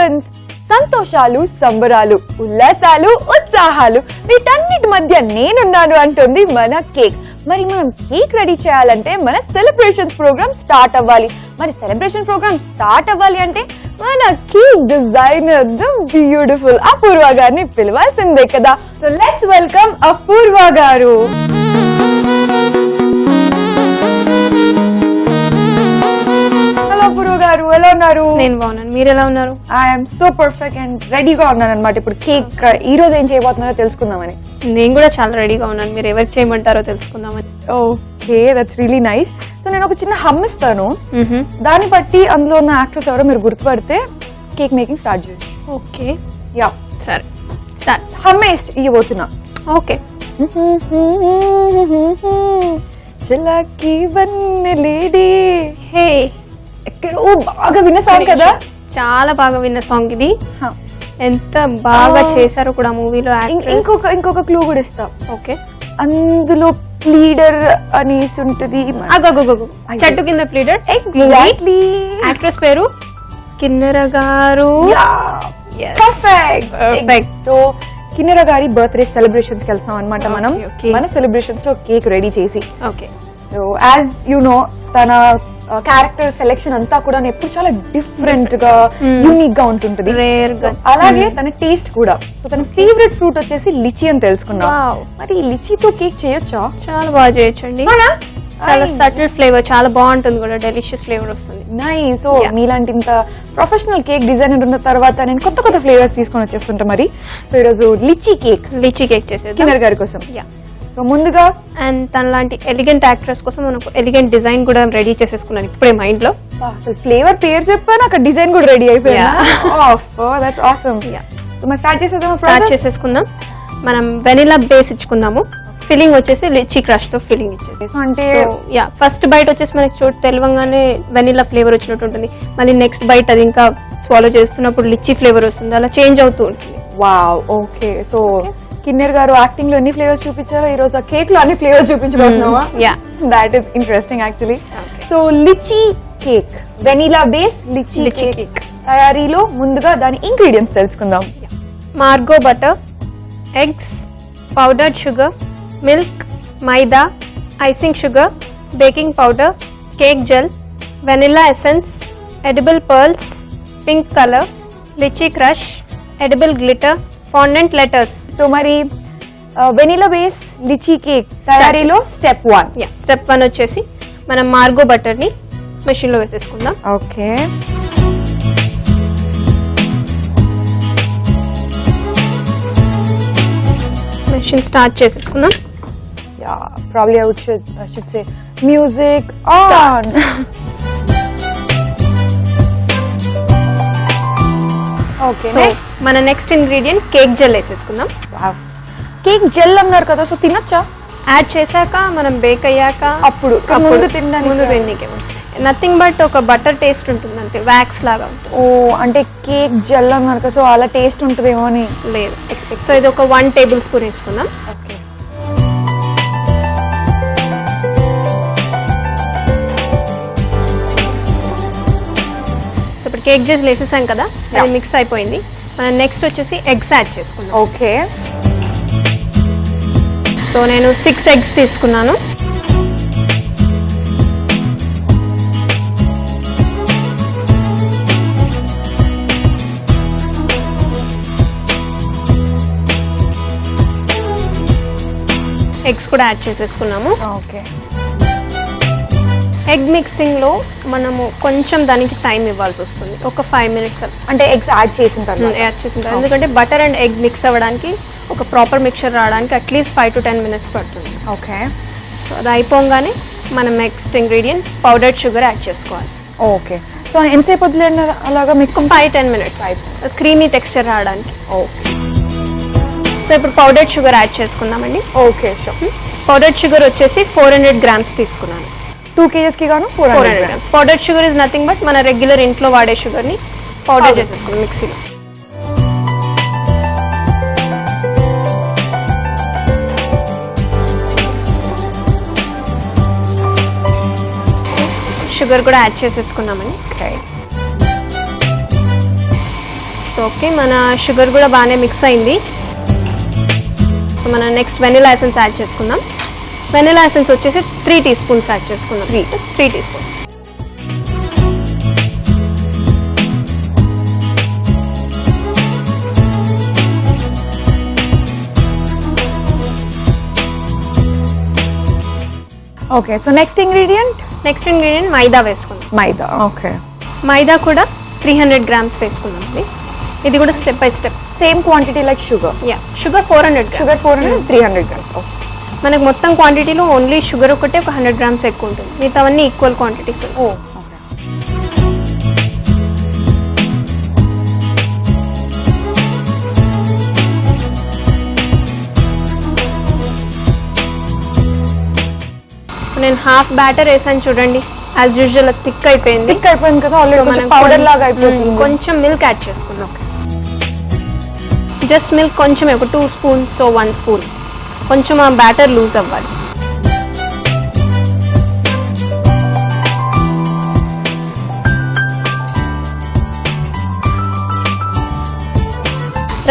Celebrations, సంతోషాలు, సంబరాలు, ఉల్లాసాలు, ఉత్సాహాలు, వీటన్నిటి మధ్య నేనున్నాను అంటుంది మన కేక్. మరి మనం కేక్ రెడీ చేయాలంటే మన సెలబ్రేషన్స్ ప్రోగ్రామ్ స్టార్ట్ అవ్వాలి. మరి సెలబ్రేషన్ ప్రోగ్రామ్ స్టార్ట్ అవ్వాలి అంటే మన కేక్ డిజైనర్ ద బ్యూటిఫుల్ అపూర్వ గారిని పిలవాల్సిందే కదా. సో లెట్స్ వెల్కమ్ అపూర్వ గారు. అపూర్వ గారు ఎలా ఉన్నారు? నేను బాగున్నాను, మీరు ఎలా ఉన్నారు? ఐఎమ్ సో పర్ఫెక్ట్ అండ్ రెడీగా ఉన్నాను అనమాట. ఇప్పుడు కేక్ ఈ రోజు ఏం చేయబోతున్నారో తెలుసుకుందామని. నేను కూడా చాలా రెడీగా ఉన్నాను, మీరు ఎవరికి చేయమంటారో తెలుసుకుందామని. Okay, that's really nice. So నేను ఒక చిన్న హమ్ ఇస్తాను, దాన్ని బట్టి అందులో ఉన్న యాక్టర్స్ ఎవరో మీరు గుర్తుపడితే కేక్ మేకింగ్ స్టార్ట్ చేయండి. ఓకే, యా సరే స్టార్ట్. హమ్మే ఇవ్వబోతున్నా. ఓకే. చలాకి వన్నెలేడి, హే, ఎక్కడో బాగా విన్న సాంగ్ కదా. చాలా బాగా విన్న సాంగ్ ఇది. ఎంత బాగా చేశారో కూడా మూవీలో. ఇంకొక క్లూ కూడా ఇస్తా. ఓకే. అందులో ప్లీడర్ అనేసి ఉంటది. చెట్టు కింద ప్లీడర్. ఎగ్జాక్ట్లీ. యాక్ట్రెస్ పేరు కిన్నెర గారు. పర్ఫెక్ట్. సో కిన్నెర గారి బర్త్డే సెలబ్రేషన్స్ కి వెళ్తున్నాం అనమాట మనం. మన సెలబ్రేషన్స్ లో కేక్ రెడీ చేసి. Okay. So as you know, తన క్యారెక్టర్ సెలెక్షన్ అంతా కూడా ఎప్పుడు చాలా డిఫరెంట్ గా యూనిక్ గా ఉంటుంటది, రేర్ గా. అలాగే తన టేస్ట్ కూడా. సో తన ఫేవరెట్ ఫ్రూట్ వచ్చేసి లిచీ అని తెలుసుకున్నాం. మరి లిచీతో కేక్ చేయొచ్చా? చాలా బాగా చేయొచ్చండి. చాలా సటిల్ ఫ్లేవర్, చాలా బాగుంటుంది కూడా, డెలిషియస్ ఫ్లేవర్ వస్తుంది. నైస్. సో మీలాంటి ఇంత ప్రొఫెషనల్ కేక్ డిజైనర్ ఉన్న తర్వాత నేను కొత్త కొత్త ఫ్లేవర్స్ తీసుకొని వచ్చేస్తుంటా. మరి సో ఈరోజు లిచీ కేక్ చేసేది కిన్నెర గారి కోసం. సో ముందుగా అండ్ తన లాంటి ఎలిగెంట్ యాక్ట్రెస్ కోసం మనకు ఎలిగెంట్ డిజైన్ కూడా రెడీ చేసేసుకున్నాను ఇప్పుడే మైండ్ లో. ఫ్లేవర్ పేరు చెప్పాను, అక్కడ డిజైన్ కూడా రెడీ అయిపోయింది. స్టార్ట్ చేసేసుకుందాం. మనం వెనిలా బేస్ ఇచ్చుకుందాము. ఫిల్లింగ్ వచ్చేసి లిచీ క్రష్ తో ఫిల్లింగ్ ఇచ్చేది. అంటే ఫస్ట్ బైట్ వచ్చేసి మనకి చోటు తెలవంగానే వెనిలా ఫ్లేవర్ వచ్చినట్టు ఉంటుంది. మళ్ళీ నెక్స్ట్ బైట్ అది ఇంకా స్వాలో చేస్తున్నప్పుడు లిచీ ఫ్లేవర్ వస్తుంది, అలా చేంజ్ అవుతూ ఉంటుంది. వావ్. ఓకే. సో కిన్నెర్ గారు యాక్టింగ్ లో ఎన్ని ఫ్లేవర్స్ చూపించారో ఈ రోజు కేక్ లో అన్ని ఫ్లేవర్స్ చూపించబోతున్నావా? That is interesting actually. So lychee cake, vanilla base lychee cake తయారీలో ముందుగా దాని ఇంగ్రీడియంట్స్ తెలుసుకుందాం. Margo butter, eggs, powdered sugar, milk, maida, icing sugar, baking powder, cake gel, vanilla essence, edible pearls, pink colour, lychee crush, edible glitter, fondant letters. So మరి vanilla base lychee cake తయారీలో step 1. Step 1 వచ్చేసి మనం margo butter ని machine లో వేసేసుకుందాం. Okay. Machine start చేసేసుకుందాం. Probably I should say music on. Okay. మన next ingredient cake gel వేసేసుకుందాం. కేక్ జెల్ అన్నారు కదా, సో తినొచ్చా? యాడ్ చేశాక మనం బేక్ అయ్యాక అప్పుడు తినడానికి నథింగ్ బట్ ఒక బటర్ టేస్ట్ ఉంటుంది అంతే, వ్యాక్స్ లాగా. ఓ, అంటే కేక్ జెల్ అన్నారు కదా, సో అలా టేస్ట్ ఉంటుందేమో అని. లేదు, ఎక్స్పెక్ట్. సో ఇది ఒక 1 టేబుల్ స్పూన్ వేసుకుందాం. ఓకే. ఇప్పుడు కేక్ జెల్ వేసేసాం కదా, అది మిక్స్ అయిపోయింది. మనం నెక్స్ట్ వచ్చేసి ఎగ్స్ యాడ్ చేసుకుందాం. ఓకే. సో నేను 6 ఎగ్స్ తీసుకున్నాను. ఎగ్స్ కూడా యాడ్ చేసేసుకున్నాము. ఓకే. ఎగ్ మిక్సింగ్ లో మనము కొంచెం దానికి టైం ఇవ్వాల్సి వస్తుంది, ఒక 5 minutes. అంటే ఎగ్స్ యాడ్ చేసిన తర్వాత ఎందుకంటే బటర్ అండ్ ఎగ్ మిక్స్ అవ్వడానికి, ఒక ప్రాపర్ మిక్చర్ రావడానికి అట్లీస్ట్ 5 to 10 minutes పడుతుంది. ఓకే. సో అది అయిపోగానే మనం next ingredient powdered sugar add చేసుకోవాలి. ఓకే. సో ఎంతసేపు వదిలేండి అలాగా మిక్స్? 5-10 minutes క్రీమీ టెక్స్చర్ రావడానికి. ఓకే. సో ఇప్పుడు పౌడర్డ్ షుగర్ యాడ్ చేసుకుందామండి. ఓకే. పౌడర్డ్ షుగర్ వచ్చేసి 400 grams తీసుకున్నాను. 2 kgs కి గాను 400 grams. Powdered sugar is nothing but మన రెగ్యులర్ ఇంట్లో వాడే షుగర్ ని పౌడర్ చేసేసుకున్నాం మిక్సీలో. షుగర్ కూడా యాడ్ చేసేసుకున్నామని. సో ఓకే, మన షుగర్ కూడా బాగానే మిక్స్ అయింది. సో మనం నెక్స్ట్ వెనిలా ఎసెన్స్ యాడ్ చేసుకుందాం. వెనిలా ఎసెన్స్ వచ్చేసి 3 టీ స్పూన్స్ యాడ్ చేసుకుందాం. 3 tea spoons. Okay, so next ingredient maida వేసుకుందాం. మైదా. ఓకే, మైదా కూడా 300 గ్రామ్స్ వేసుకుందాం. ఇది కూడా step by step same quantity like sugar. Sugar 400 sugar 400, 300 grams. మనకు మొత్తం క్వాంటిటీలో ఓన్లీ షుగర్ ఒకటే ఒక 100 గ్రామ్స్ ఎక్కువ ఉంటుంది. మిగతావన్నీ ఈక్వల్ క్వాంటిటీస్. నేను హాఫ్ బ్యాటర్ వేసాను చూడండి. యాజ్ యూజువల్ థిక్ అయిపోయింది కదా ఆల్రెడీ, పౌడర్ లాగా అయిపోతుంది. కొంచెం మిల్క్ యాడ్ చేసుకుందాం. జస్ట్ మిల్క్ కొంచెం, ఒక 2 స్పూన్స్, సో 1 స్పూన్. కొంచెం ఆ బ్యాటర్ లూజ్ అవ్వాలి.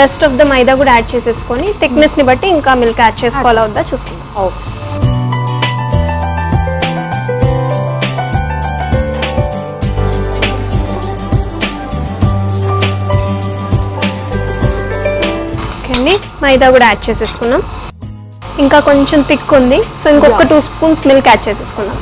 రెస్ట్ ఆఫ్ ద మైదా కూడా యాడ్ చేసేసుకొని థిక్నెస్ ని బట్టి ఇంకా మిల్క్ యాడ్ చేసుకోవాలా వద్దా చూసుకుందాం. మైదా కూడా యాడ్ చేసేసుకున్నాం. ఇంకా కొంచెం థిక్ ఉంది, సో ఇంకొక 2 స్పూన్స్ మిల్క్ యాడ్ చేసేసుకున్నాం.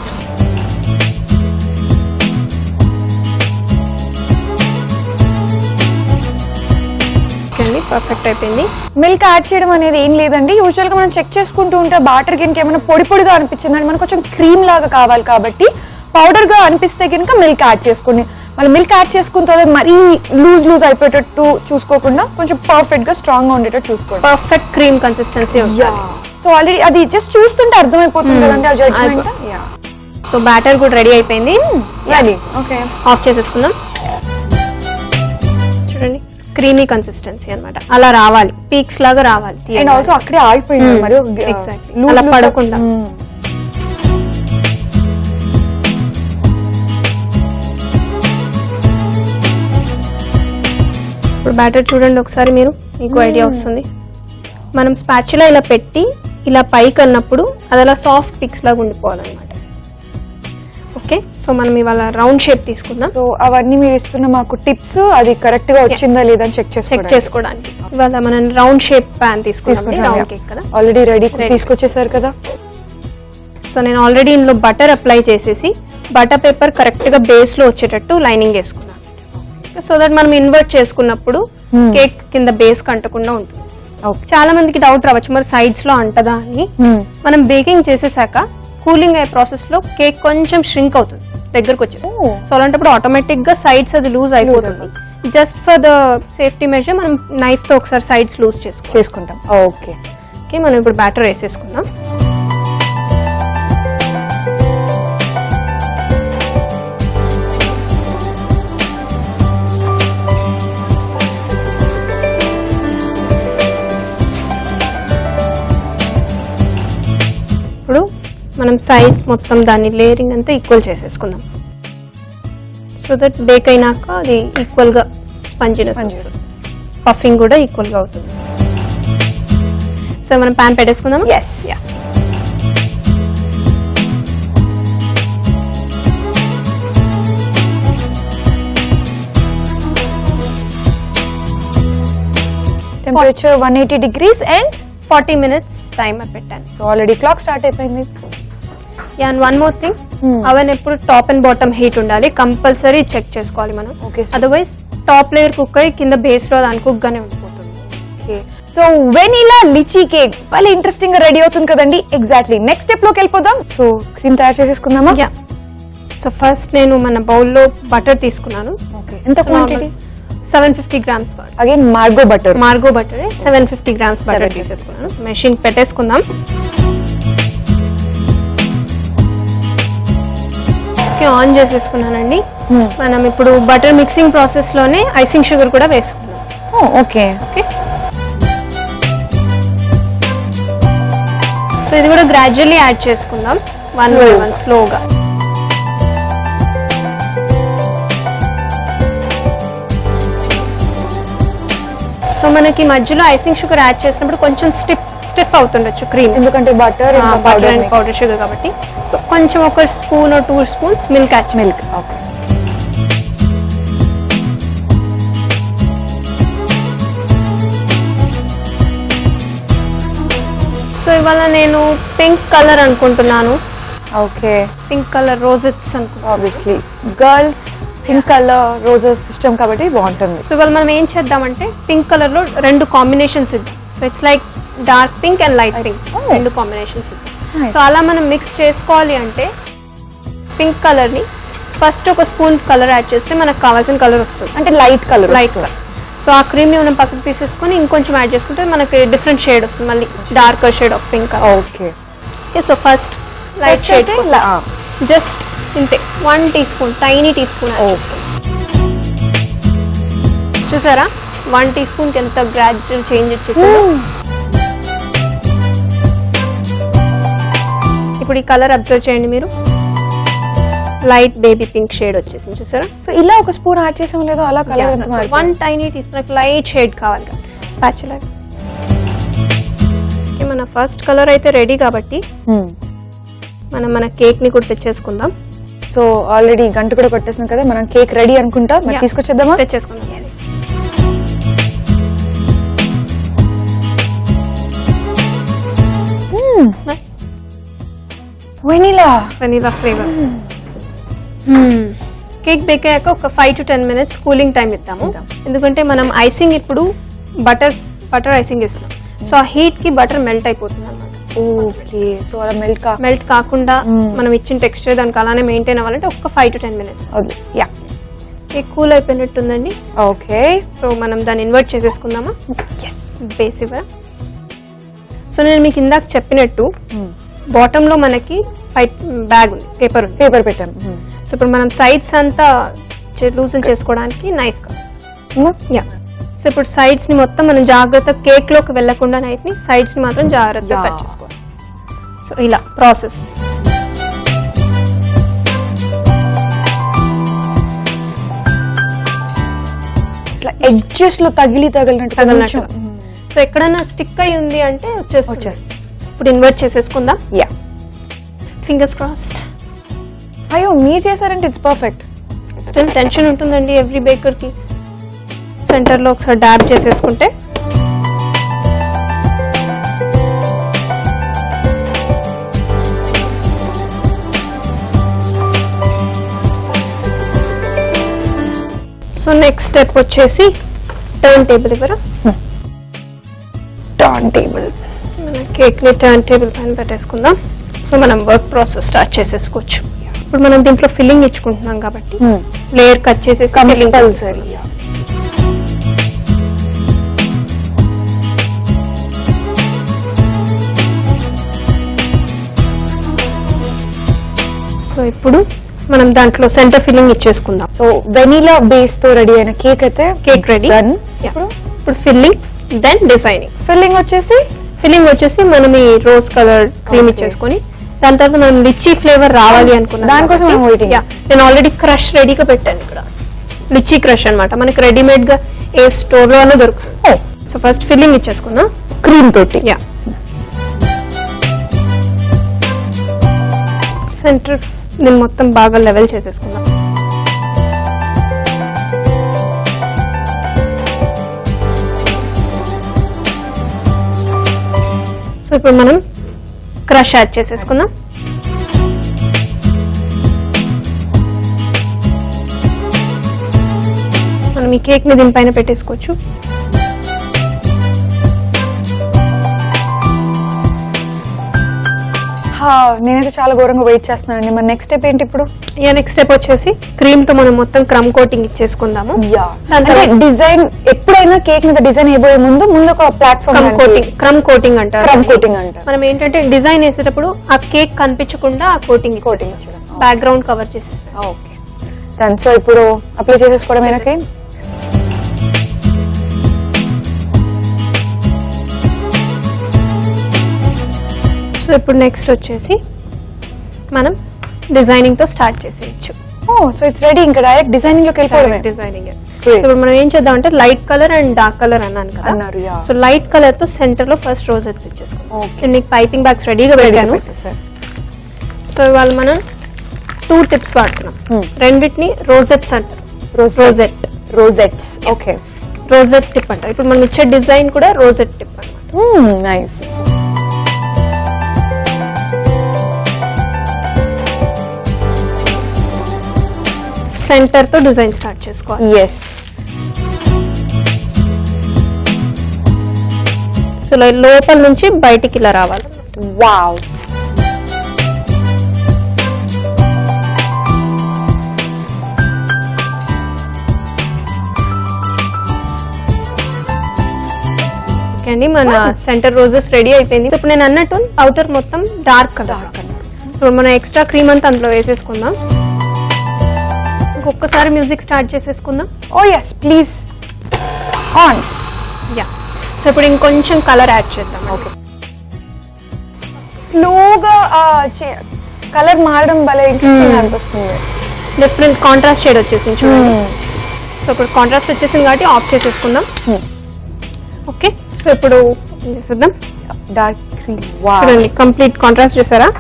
పర్ఫెక్ట్ అయిపోయింది. మిల్క్ యాడ్ చేయడం అనేది ఏం లేదండి, యూజువల్ గా మనం చెక్ చేసుకుంటూ ఉంటే బాటర్ గిన్నెకి ఏమైనా పొడి పొడిగా అనిపించిందండి, మనకు కొంచెం క్రీమ్ లాగా కావాలి కాబట్టి పౌడర్ గా అనిపిస్తే కనుక మిల్క్ యాడ్ చేసుకోండి. మళ్ళీ మిల్క్ యాడ్ చేసుకున్న తర్వాత మరీ లూజ్ అయిపోయేటట్టు చూసుకోకుండా కొంచెం పర్ఫెక్ట్ గా స్ట్రాంగ్ గా ఉండేటట్టు చూసుకోండి. Perfect cream consistency. So already అది జస్ట్ చూస్తుంటే అర్థమైపోతుంది కదండి ఆ జడ్జ్మెంట్. సో బ్యాటర్ కూడా రెడీ అయిపోయింది. ఓకే, ఆఫ్ చేసేసుకుందాం. చూడండి, క్రీమీ కన్సిస్టెన్సీ అన్నమాట. అలా రావాలి, పీక్స్ లాగా రావాలి. అండ్ ఆల్సో అక్కడే ఆగిపోయింది మరి ఎగ్జాక్ట్లీ అలా పడకుండా. ఇప్పుడు బ్యాటర్ చూడండి ఒకసారి, మీకు ఐడియా వస్తుంది. మనం స్పాచులా ఇలా పెట్టి ఇలా పైకి అన్నప్పుడు అది అలా సాఫ్ట్ పిక్స్ లాగా ఉండిపోవాలన్నమాట. ఓకే, సో మనం ఇవాళ రౌండ్ షేప్ తీసుకుందాం. సో అవన్నీ మీరు ఇస్తున్న మాకు టిప్స్, అది కరెక్ట్ గా వచ్చిందా లేదా అని చెక్ చేసుకోవడానికి ఇవాళ మనం రౌండ్ షేప్ ప్యాన్ తీసుకుంటాం. రౌండ్ కేక్ కదా ఆల్రెడీ రెడీ తీసుకొచ్చేసారు కదా. సో నేను ఆల్రెడీ ఇందులో బటర్ అప్లై చేసేసి బటర్ పేపర్ కరెక్ట్ గా బేస్ లో వచ్చేటట్టు లైనింగ్ వేసుకున్నాను. సో దట్ మనం ఇన్వర్ట్ చేసుకున్నప్పుడు కేక్ కింద బేస్ కంటకుండా ఉంటుంది. చాలా మందికి డౌట్ రావచ్చు, మరి సైడ్స్ లో అంటదా అని. మనం బేకింగ్ చేసేసాక కూలింగ్ అయ్యే ప్రాసెస్ లో కేక్ కొంచెం ష్రింక్ అవుతుంది, దగ్గరకు వచ్చేసి. సో అలాంటప్పుడు ఆటోమేటిక్ గా సైడ్స్ అది లూజ్ అయిపోతుంది. Just for the safety measure మనం నైఫ్ తో ఒకసారి సైడ్స్ లూజ్ చేసుకుంటాం. ఓకే, మనం ఇప్పుడు బ్యాటర్ వేసేసుకుందాం. ఇప్పుడు మనం సైడ్స్ మొత్తం దాన్ని లేయరింగ్ అంతా ఈక్వల్ చేసేసుకుందాం. సో దట్ బేక్ అయినాక అది ఈక్వల్ గా స్పంజినెస్, పఫింగ్ కూడా ఈక్వల్ గా అవుతుంది. సో మనం ప్యాన్ పెట్టేసుకుందాం. Temperature 180 degrees and 40 minutes timer పెట్టాను. సో ఆల్రెడీ క్లాక్ స్టార్ట్ అయిపోయింది. అండ్ వన్ మోర్ థింగ్, అవన్ ఎప్పుడు టాప్ అండ్ బాటమ్ హీట్ ఉండాలి, కంపల్సరీ చెక్ చేసుకోవాలి మనం. అదర్వైజ్ టాప్ లేయర్ కుక్ అయ్యి కింద బేస్ లో దాని కుక్ గానే ఉండిపోతుంది. సో వెనిలా లిచీ కేక్ చాలా ఇంట్రెస్టింగ్ గా రెడీ అవుతుంది కదండి. ఎగ్జాక్ట్లీ నెక్స్ట్ స్టెప్ లోకి వెళ్ళిపోదాం. సో క్రీమ్ తయారు చేసేసుకుందామా? సో ఫస్ట్ నేను మన బౌల్లో బటర్ తీసుకున్నాను. ఎంత quantity? 750 grams. Again Margo butter 750 grams butter తీసేసుకున్నాను. మెషిన్ పెట్టేసుకుందాం. ఆన్ చేసేసుకున్నానండి. మనం ఇప్పుడు బటర్ మిక్సింగ్ ప్రాసెస్ లోనే ఐసింగ్ షుగర్ కూడా వేసుకున్నాం. Okay okay. సో ఇది కూడా గ్రాడ్యువల్లీ యాడ్ చేసుకుందాం, 1 by 1 స్లోగా. సో మనకి మధ్యలో ఐసింగ్ షుగర్ యాడ్ చేసినప్పుడు కొంచెం స్టిఫ్ అవుతుండొచ్చు క్రీమ్, ఎందుకంటే బటర్ అండ్ పౌడర్ షుగర్ కాబట్టి. సో కొంచెం ఒక spoon 2 spoons milk add. Milk. Okay. So ఇవాళ నేను పింక్ కలర్ అనుకుంటున్నాను. ఓకే. పింక్ కలర్ రోజెస్ అనుకుంటున్నాను. Obviously girls pink colour roses system కాబట్టి బాగుంటుంది. సో ఇవాళ మనం ఏం చేద్దామంటే పింక్ కలర్ లో 2 కాంబినేషన్స్ ఇద్దాం. So it's like dark pink and light pink, 2 combinations ఇద్దాం. సో అలా మనం మిక్స్ చేసుకోవాలి అంటే పింక్ కలర్ ని ఫస్ట్ ఒక స్పూన్ కలర్ యాడ్ చేస్తే మనకు కావాల్సిన కలర్ వస్తుంది, అంటే లైట్ కలర్. సో ఆ క్రీమ్ ని మనం పక్కకు తీసేసుకొని ఇంకొంచెం యాడ్ చేసుకుంటే మనకి డిఫరెంట్ షేడ్ వస్తుంది, మళ్ళీ darker shade of pink. Okay. So first light shade just ఇంతే 1 teaspoon, tiny teaspoon add చేసుకోండి. చూసారా 1 టీ స్పూన్ కి ఎంత గ్రాడ్యువల్ చేంజ్ వచ్చేసిందో. ఇప్పుడు ఈ కలర్ అబ్జర్వ్ చేయండి మీరు, లైట్ బేబీ పింక్ షేడ్ వచ్చేసింది చూసారా. సో ఇలా ఒక స్పూన్ యాడ్ చేసాం లేదో అలా colour 1 tiny teaspoon light shade కావాలి కదా స్పాచులా. మన ఫస్ట్ కలర్ అయితే రెడీ కాబట్టి మనం మన కేక్ ని కూడా తెచ్చేసుకుందాం. సో ఆల్రెడీ గంట కూడా కొట్టేసాం కదా, మనం కేక్ రెడీ అనుకుంటా. మరి తీసుకొచ్చేద్దామా? తెచ్చేసుకుందాం. Vanilla flavour. కేక్ బేక్ అయ్యాక ఒక 5 to 10 minutes కూలింగ్ టైం ఇద్దాము. ఎందుకంటే మనం ఐసింగ్ ఇప్పుడు బటర్ ఐసింగ్ ఇస్తాం. సో ఆ హీట్ కి బటర్ మెల్ట్ అయిపోతుంది అన్నమాట. ఓకే. సో అలా మెల్ట్ కాకుండా మనం ఇచ్చిన టెక్స్చర్ దానికి అలానే మెయింటైన్ అవ్వాలంటే ఒక 5 to 10 minutes. Yeah. Cake cool అయిపోయినట్టుందండి. ఓకే. సో మనం దాన్ని ఇన్వర్ట్ చేసేసుకుందామా? ఎస్. బేసిక్గా సో నేను మీకు ఇందాక చెప్పినట్టు బాటమ్ లో మనకి బ్యాగ్ ఉంది, పేపర్ పెట్టాను. సో ఇప్పుడు మనం సైడ్స్ అంతా లూజన్ చేసుకోవడానికి నైఫ్. యా. సో ఇప్పుడు సైడ్స్ ని మొత్తం మనం జాగ్రత్త కేక్ లోకి వెళ్లకుండా నైఫ్ ని సైడ్స్ ని మాత్రం జాగ్రత్తగా కట్ చేసుకోవాలి. సో ఇలా ప్రాసెస్. ఇట్లా ఎడ్జెస్ లో తగిలినట్టు. సో ఎక్కడైనా స్టిక్ అయి ఉంది అంటే వచ్చేస్తుంది. ఇప్పుడు ఇన్వర్ట్ చేసేసుకుందాం. యా. Fingers crossed. అయ్యో మీరు చేశారంటే ఇట్స్ పర్ఫెక్ట్. స్టిల్ టెన్షన్ ఉంటుందండి ఎవ్రీ బేకర్ కి. సెంటర్ లో ఒకసారి డాబ్ చేసేసుకుంటే సో నెక్స్ట్ స్టెప్ వచ్చేసి టర్న్ టేబుల్ ఇవ్వరా. Turn table. మన కేక్ ని టర్న్ టేబుల్ పైన పెట్టేసుకుందాం. సో మనం వర్క్ ప్రాసెస్ స్టార్ట్ చేసేసుకోవచ్చు. ఇప్పుడు మనం దీంట్లో ఫిల్లింగ్ ఇచ్చుకుంటున్నాం కాబట్టి లేయర్ కట్ చేసేసి కంపల్సరీ. సో ఇప్పుడు మనం దాంట్లో సెంటర్ ఫిల్లింగ్ ఇచ్చేసుకుందాం. సో వెనిలా బేస్ తో రెడీ అయిన కేక్ అయితే కేక్ రెడీ. ఇప్పుడు ఫిల్లింగ్ దెన్ డిజైనింగ్. ఫిల్లింగ్ వచ్చేసి మనం ఈ రోజ్ కలర్ క్రీమ్ ఇచ్చేసుకొని దాని తర్వాత మనం లిచ్చీ ఫ్లేవర్ రావాలి అనుకున్నాం. దానికోసం నేను ఆల్రెడీ క్రష్ రెడీగా పెట్టాను ఇక్కడ. లిచ్చీ క్రష్ అన్నమాట, మనకి రెడీమేడ్ గా ఏ స్టోర్ లో అన్నా దొరుకుతుంది. సో ఫస్ట్ ఫిల్లింగ్ ఇచ్చేసుకున్నాం క్రీమ్ తోటి. యా. సెంటర్ నేను మొత్తం బాగా లెవెల్ చేసేసుకున్నాం. సో ఇప్పుడు మనం క్రష్ యాడ్ చేసేసుకుందాం. మనం ఈ కేక్ ని దీనిపైన పెట్టేసుకోవచ్చు. నేనైతే చాలా ఘోరంగా వెయిట్ చేస్తున్నానండి. మరి నెక్స్ట్ స్టెప్ ఏంటి ఇప్పుడు? నెక్స్ట్ స్టెప్ వచ్చేసి క్రీమ్ తో మనం మొత్తం క్రమ్ కోటింగ్ ఇచ్చేసుకుందాము. డిజైన్ ఎప్పుడైనా కేక్ మీద డిజైన్ అయిపోయే ముందు ఒక ప్లాట్ఫామ్ క్రమ్ కోటింగ్ అంటారు. మనం ఏంటంటే డిజైన్ వేసేటప్పుడు ఆ కేక్ కనిపించకుండా ఆ కోటింగ్ బ్యాక్గ్రౌండ్ కవర్ చేసేస్తాం. ఓకే. దాని సో ఇప్పుడు అప్లై చేసేసుకోవడమేనా క్రీమ్? సో ఇప్పుడు నెక్స్ట్ వచ్చేసి మనం డిజైనింగ్ తో స్టార్ట్ చేసేయచ్చు. So it's ready. ఇంకా డైరెక్ట్ డిజైనింగ్ లోకి వెళ్ళిపోవడమే. డిజైనింగ్ ఇప్పుడు మనం ఏం చేద్దాం అంటే light colour and dark colour అన్నాను కదా. అన్నారు, yeah. సో లైట్ కలర్ తో సెంటర్ లో ఫస్ట్ రోజెట్స్ ఇచ్చేసుకుందాం. Okay. నేను నీకు పైపింగ్ బ్యాగ్స్ రెడీగా పెట్టాను. సో ఇవాళ మనం 2 టిప్స్ వాడుతున్నాం. రెండిటిని రోజెట్స్ అంటారు. రోజెట్స్. ఓకే, రోజెట్ టిప్ అంటారు. ఇప్పుడు మనం ఇచ్చే డిజైన్ కూడా రోజెట్ టిప్ అన్నమాట. నైస్. సెంటర్ తో డిజైన్ స్టార్ట్ చేసుకోవాలి. ఎస్. సో లోపల నుంచి బయటికి ఇలా రావాలి. వావ్. ఓకే అండి, మన సెంటర్ రోజెస్ రెడీ అయిపోయింది. ఇప్పుడు నేను అన్నట్టు అవుటర్ మొత్తం డార్క్ కలర్. సో మనం ఎక్స్ట్రా క్రీమ్ అంతా అందులో వేసేసుకుందాం. ఇంకొకసారి మ్యూజిక్ స్టార్ట్ చేసేసుకుందాం. Oh yes please, on. Yeah. So ఇప్పుడు ఇంకొంచెం కలర్ యాడ్ చేద్దాం. ఓకే, స్లోగా కలర్ మారడం భలే ఇంట్రెస్టింగ్ అనిపిస్తుంది. డిఫరెంట్ కాంట్రాస్ట్ షేడ్ వచ్చేసింది చూడండి. సో ఇప్పుడు కాంట్రాస్ట్ వచ్చేసింది కాబట్టి ఆఫ్ చేసేసుకుందాం. ఓకే, సో ఇప్పుడు ఏం చేసేద్దాం, డార్క్ క్రీమ్. చూడండి కంప్లీట్ కాంట్రాస్ట్ చూసారా.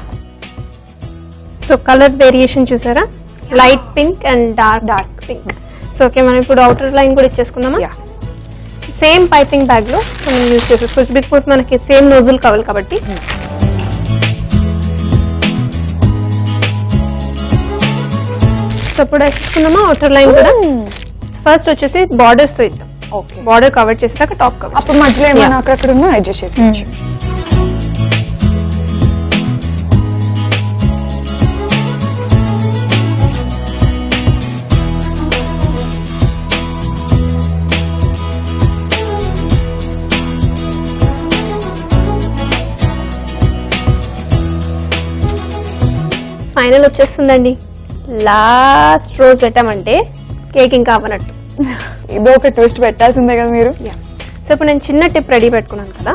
సో కలర్ వేరియేషన్ చూసారా, light pink and dark pink. So okay, మనం ఇప్పుడు అవుటర్ లైన్ కూడా ఇచ్చేసుకుందామా. సేమ్ పైపింగ్ బ్యాగ్ లో మనం యూజ్ చేసేసుకోవచ్చు. బికాజ్ మనకి సేమ్ నోజుల్ కావాలి కాబట్టి. సో ఇప్పుడు వేసుకుందామా అవుటర్ లైన్ కూడా. ఫస్ట్ వచ్చేసి బార్డర్స్ తో ఇద్దాం. ఓకే, బార్డర్ కవర్ చేసాక టాప్ కవర్. అప్పుడు మధ్యలో ఏమైనా అక్కడక్కడ ఉన్నా అడ్జస్ట్ చేసుకోవచ్చు. ఫైనల్ వచ్చేస్తుందండి. లాస్ట్ రోజ్ పెట్టామంటే కేక్ ఇంకా అవ్వనట్టు. ఏదో ఒక ట్విస్ట్ పెట్టాల్సిందే కదా మీరు. సో ఇప్పుడు నేను చిన్న టిప్ రెడీ పెట్టుకున్నాను కదా.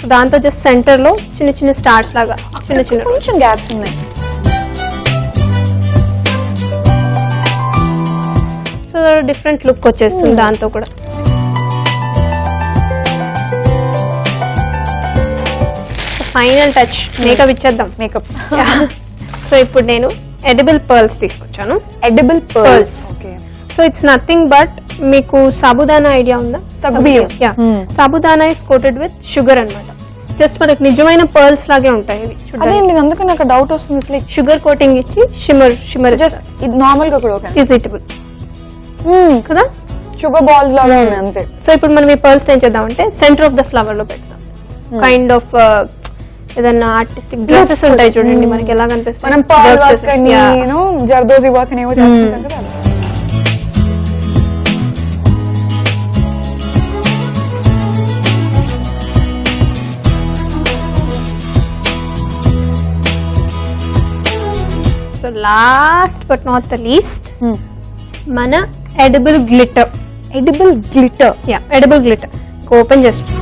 సో దాంతో జస్ట్ సెంటర్ లో చిన్న చిన్న స్టార్స్ లాగా చిన్న చిన్న కొంచెం గ్యాప్స్ ఉన్నాయి. సో డిఫరెంట్ లుక్ వచ్చేస్తుంది దాంతో కూడా. ఫైనల్ టచ్ మేకప్ ఇచ్చేద్దాం. మేకప్. సో ఇప్పుడు నేను ఎడిబుల్ పర్ల్స్ తీసుకొచ్చాను. Edible pearls. Okay, so it's nothing but, మీకు సాబుదానా ఐడియా ఉందా? సగ్గుబియ్యం. Sabudana is coated with sugar అన్నమాట. జస్ట్ మనకి నిజమైన పర్ల్స్ లాగే ఉంటాయి ఇవి. అదేంటి, అందుకు నాకు డౌట్ వస్తుంది. లైక్ షుగర్ కోటింగ్ ఇచ్చి షిమర్ జస్ట్ ఇది నార్మల్ గా కూడా ఓకే, ఈజ్ ఈటబుల్ కదా. షుగర్ బాల్స్ లాగా ఉన్నాయి అంతే. సో ఇప్పుడు మనం ఈ పర్ల్స్ ఏం చేద్దామంటే సెంటర్ ఆఫ్ ద ఫ్లవర్ లో పెడతాం. కైండ్ ఆఫ్ ఏదన్నా ఆర్టిస్టిక్ డ్రెస్సెస్ ఉంటాయి చూడండి మనకి ఎలా కనిపిస్తుంది. మనం పర్ల్ వర్క్ అని జర్దోజీ వర్క్ అని ఏవో చేస్తుంటాం కదా. So last but not the least మన edible glitter. Edible glitter. Edible glitter open చేస్తాం.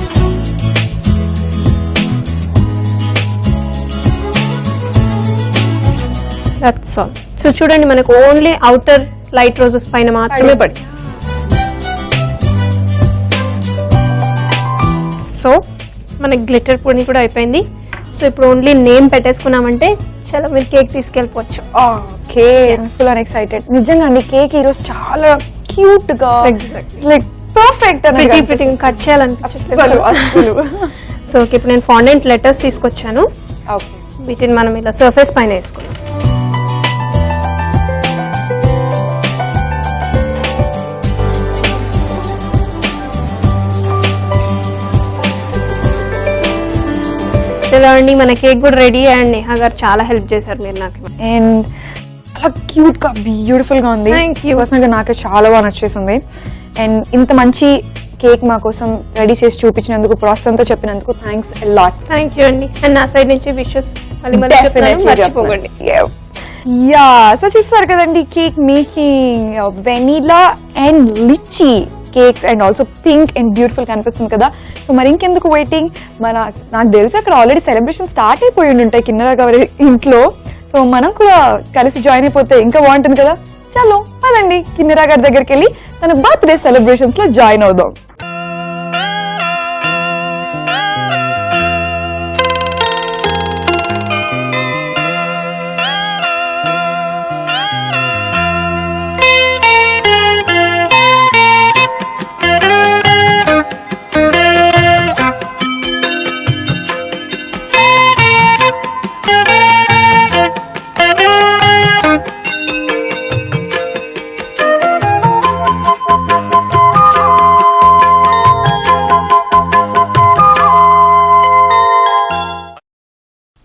That's all. సో చూడండి మనకు ఓన్లీ అవుటర్ లైట్ రోజెస్ పైన మాత్రమే పడి. సో మనకి గ్లిటర్ పొడి కూడా అయిపోయింది. సో ఇప్పుడు ఓన్లీ నేమ్ పెట్టేసుకున్నామంటే చాలా మీరు కేక్ తీసుకెళ్ళిపోవచ్చు. Okay, full and excited. నిజంగా అండి, కేక్ ఈ రోజు చాలా క్యూట్ గా లైక్ పర్ఫెక్ట్ ప్రిటీ కట్ చేయాలనిపించలేదు. సో ఓకే, ఇప్పుడు నేను ఫాండెంట్ లెటర్స్ తీసుకొచ్చాను. ఓకే, వీటిని మనం ఇలా సర్ఫేస్ పైన వేసుకున్నాం. ఇలా అండి మన కేక్ కూడా రెడీ. అండ్ నేహా గారు చాలా హెల్ప్ చేశారు మీరు నాకు. అండ్ చాలా క్యూట్ గా బ్యూటిఫుల్ గా ఉంది. Thank you. పర్సనల్ గా నాకు చాలా బాగా నచ్చేసింది. అండ్ ఇంత మంచి కేక్ మా కోసం రెడీ చేసి చూపించినందుకు, ప్రాసెస్ తో చెప్పినందుకు thanks a lot. Thank you అండి. అండ్ నా సైడ్ నుంచి విషెస్ మర్చిపోకండి. యా, సో చూస్తారు కదండి, cake making vanilla and lychee cake and also pink and beautiful కనిపిస్తుంది కదా. సో మరి ఇంకెందుకు వెయిటింగ్, నాకు తెలిసి అక్కడ ఆల్రెడీ సెలబ్రేషన్ స్టార్ట్ అయిపోయి ఉంటాయి కిన్నెర గారి ఇంట్లో. సో మనం కూడా కలిసి జాయిన్ అయిపోతే ఇంకా బాగుంటుంది కదా. చలో పదండి కిన్నెరా గారి దగ్గరికి వెళ్ళి తన బర్త్డే సెలబ్రేషన్స్ లో జాయిన్ అవుదాం.